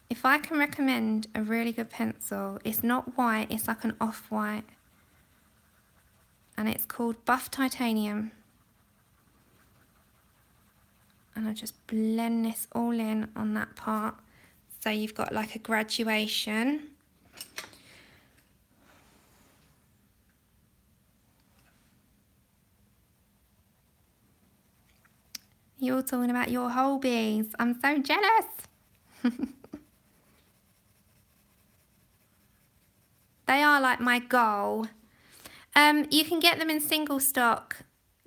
If I can recommend a really good pencil, it's not white, it's like an off-white. And it's called Buff Titanium. And I just blend this all in on that part. So you've got like a graduation. You're talking about your hobbies. I'm so jealous. They are like my goal. You can get them in single stock,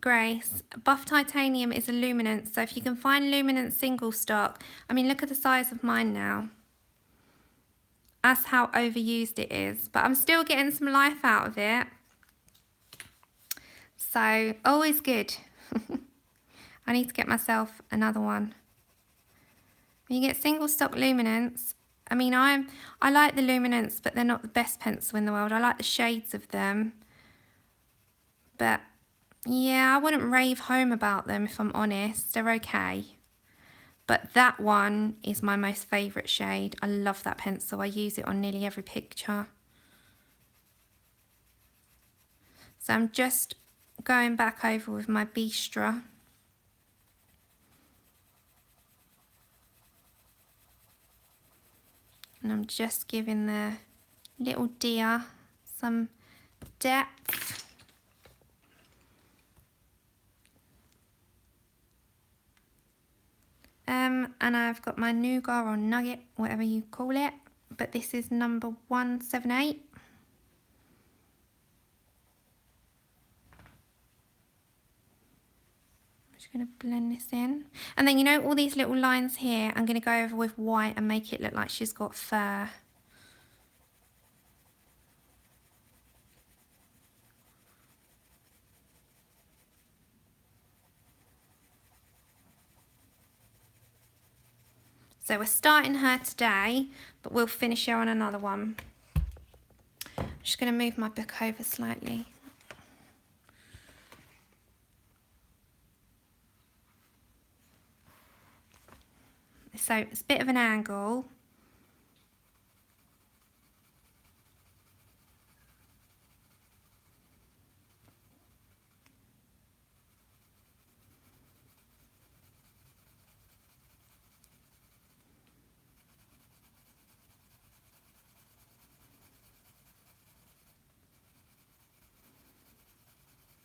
Grace. Buff Titanium is a luminance, so if you can find luminance single stock, I mean, look at the size of mine now. That's how overused it is, but I'm still getting some life out of it. So, always good. I need to get myself another one. When you get single stock luminance, I mean, I like the luminance, but they're not the best pencil in the world. I like the shades of them. But yeah, I wouldn't rave home about them if I'm honest. They're okay. But that one is my most favourite shade. I love that pencil. I use it on nearly every picture. So I'm just going back over with my Bistra. And I'm just giving the little deer some depth. And I've got my nougat or nugget, whatever you call it, but this is number 178. I'm just going to blend this in. And then, you know, all these little lines here, I'm going to go over with white and make it look like she's got fur. So we're starting her today, but we'll finish her on another one. I'm just going to move my book over slightly. So it's a bit of an angle,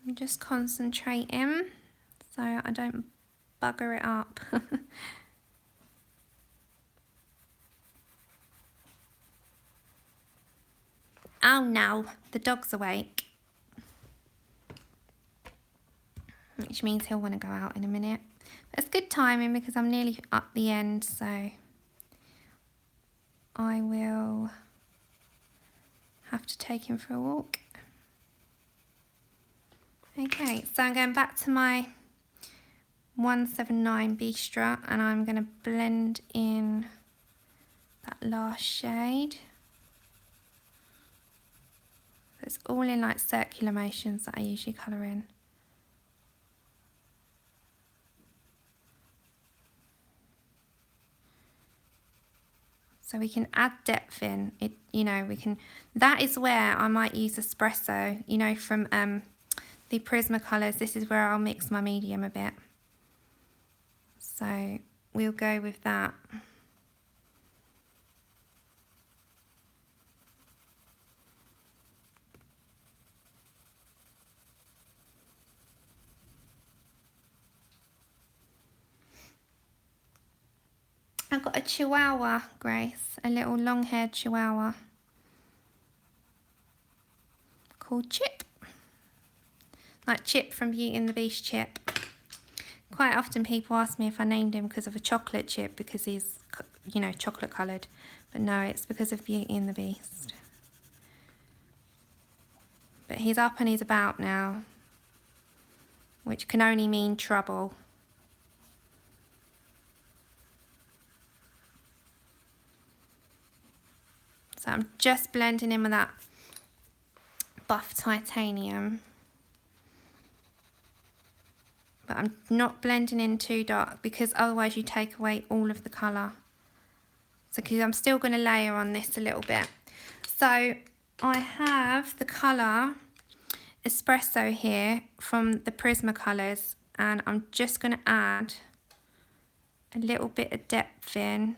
I'm just concentrating so I don't bugger it up. Oh no, the dog's awake. Which means he'll want to go out in a minute. But it's good timing because I'm nearly up the end, so I will have to take him for a walk. Okay, so I'm going back to my 179 Bistra and I'm going to blend in that last shade. It's all in like circular motions that I usually colour in. So we can add depth in it, you know, we can, that is where I might use espresso, you know, from the Prismacolors. This is where I'll mix my medium a bit. So we'll go with that. I've got a Chihuahua, Grace, a little long-haired Chihuahua called Chip. Like Chip from Beauty and the Beast Chip. Quite often people ask me if I named him because of a chocolate chip because he's, you know, chocolate coloured. But no, it's because of Beauty and the Beast. But he's up and he's about now, which can only mean trouble. So I'm just blending in with that buff titanium. But I'm not blending in too dark because otherwise you take away all of the colour. So because I'm still going to layer on this a little bit. So I have the colour Espresso here from the Prismacolors and I'm just going to add a little bit of depth in.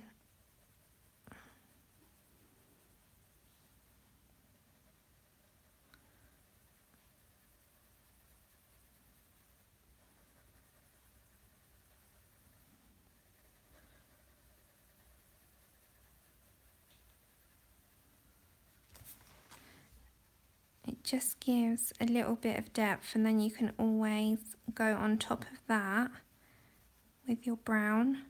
It just gives a little bit of depth and then you can always go on top of that with your brown.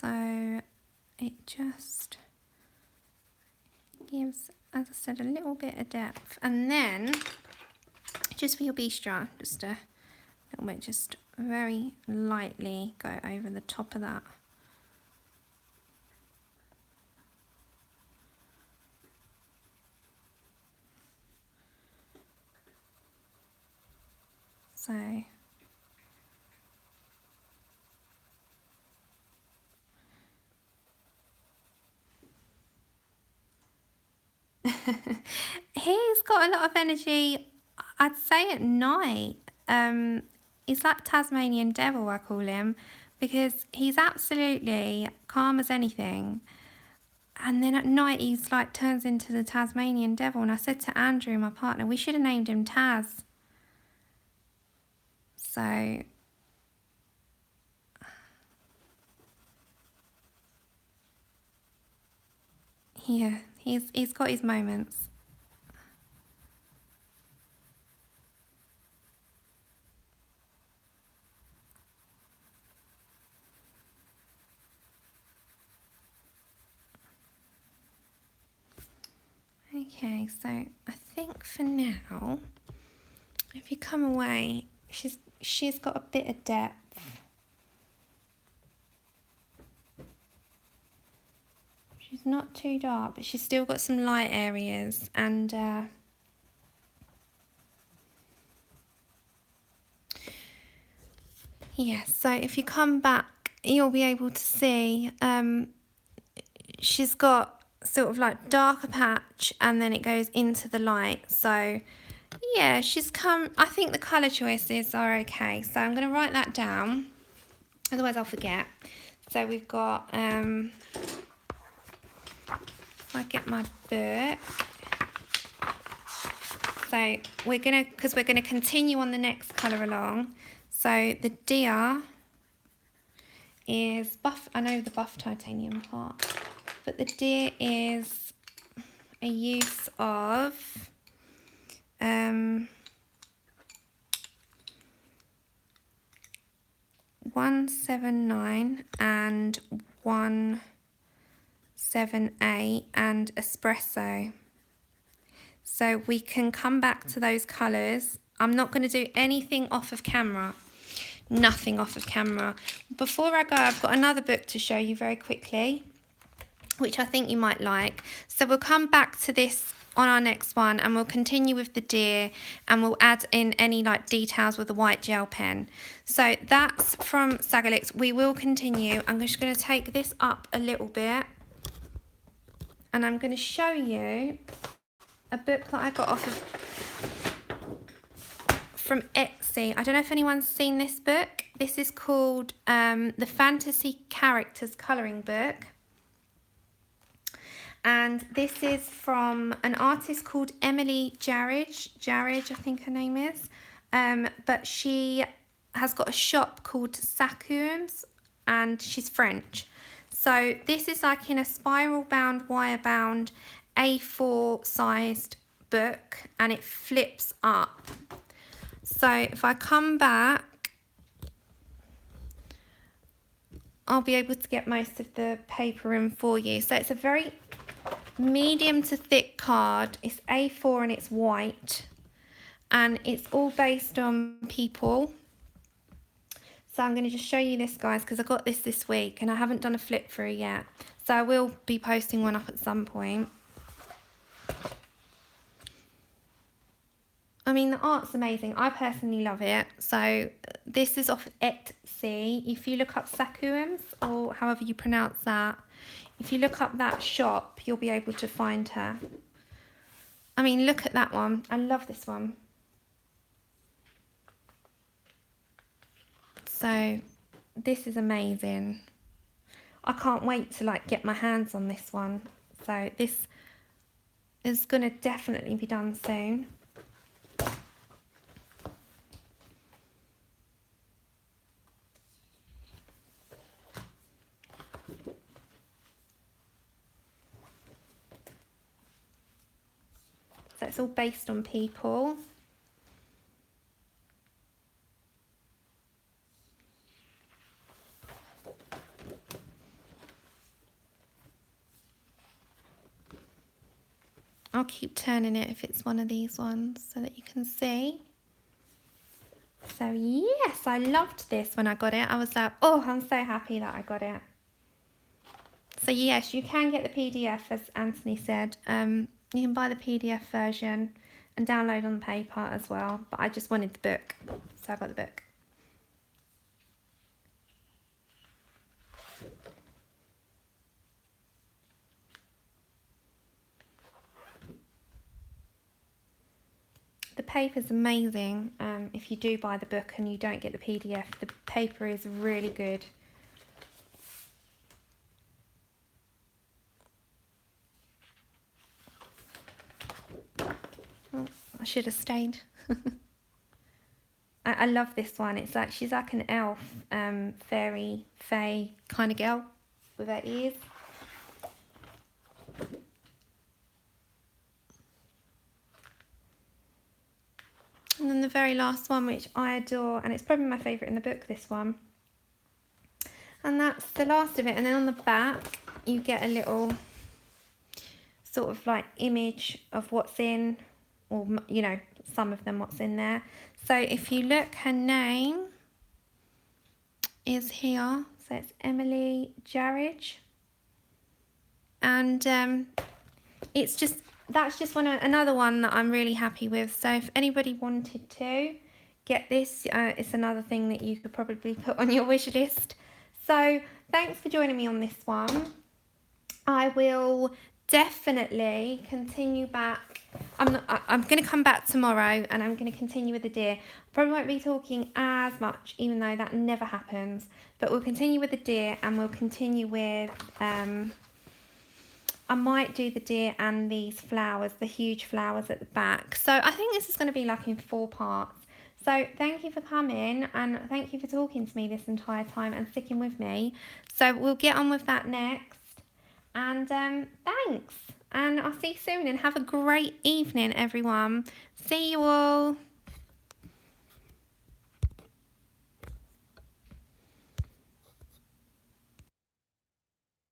So it just gives, as I said, a little bit of depth. And then, just for your Bistra, just a little bit, just very lightly go over the top of that. So he's got a lot of energy, I'd say at night. He's like Tasmanian devil, I call him, because he's absolutely calm as anything. And then at night he's like turns into the Tasmanian devil. And I said to Andrew, my partner, we should have named him Taz. So yeah, he's got his moments. Okay, so I think for now, if you come away, she's got a bit of depth. She's not too dark, but she's still got some light areas. And yeah, so if you come back, you'll be able to see she's got sort of like darker patch, and then it goes into the light. So yeah, she's come, I think the colour choices are okay. So I'm going to write that down, otherwise I'll forget. So we've got, if I get my book. So we're going to, because we're going to continue on the next colour along. So the deer is buff, I know the buff titanium part, but the deer is a use of 179 and 178 and espresso. So we can come back to those colours. I'm not going to do anything off of camera. Nothing off of camera. Before I go, I've got another book to show you very quickly, which I think you might like. So we'll come back to this on our next one, and we'll continue with the deer, and we'll add in any like details with the white gel pen. So that's from Sagolikt. We will continue. I'm just going to take this up a little bit, and I'm going to show you a book that I got off of from Etsy. I don't know if anyone's seen this book. This is called the Fantasy Characters Colouring Book. And this is from an artist called Emily Jarridge, I think her name is. But she has got a shop called Sagolikt, and she's French. So this is like in a spiral bound, wire bound, A4 sized book, and it flips up. So if I come back, I'll be able to get most of the paper in for you. So it's a very medium to thick card. It's A4 and it's white, and it's all based on people. So I'm going to just show you this, guys, because I got this week and I haven't done a flip through yet. So I will be posting one up at some point. I mean, the art's amazing. I personally love it. So this is off Etsy. If you look up Sagolikt, or however you pronounce that, if you look up that shop, you'll be able to find her. I mean, look at that one. I love this one. So this is amazing. I can't wait to like get my hands on this one. So this is going to definitely be done soon. So it's all based on people. I'll keep turning it if it's one of these ones so that you can see. So yes, I loved this when I got it. I was like, oh, I'm so happy that I got it. So yes, you can get the PDF, as Anthony said. You can buy the PDF version and download on paper as well. But I just wanted the book, so I got the book. The paper's amazing. If you do buy the book and you don't get the PDF, the paper is really good. Oh, I should have stayed. I love this one. It's like she's like an elf, fairy, fae kind of girl with her ears. And then the very last one, which I adore, and it's probably my favourite in the book, this one. And that's the last of it. And then on the back, you get a little sort of like image of what's in, or, you know, some of them what's in there. So if you look, her name is here. So it's Emily Jarridge. And it's just, that's just another one that I'm really happy with. So if anybody wanted to get this, it's another thing that you could probably put on your wish list. So thanks for joining me on this one. I will definitely continue back. I'm going to come back tomorrow and I'm going to continue with the deer. Probably won't be talking as much, even though that never happens. But we'll continue with the deer and we'll continue with... I might do the deer and these flowers, the huge flowers at the back. So I think this is going to be like in 4 parts. So thank you for coming and thank you for talking to me this entire time and sticking with me. So we'll get on with that next. And thanks. And I'll see you soon and have a great evening, everyone. See you all.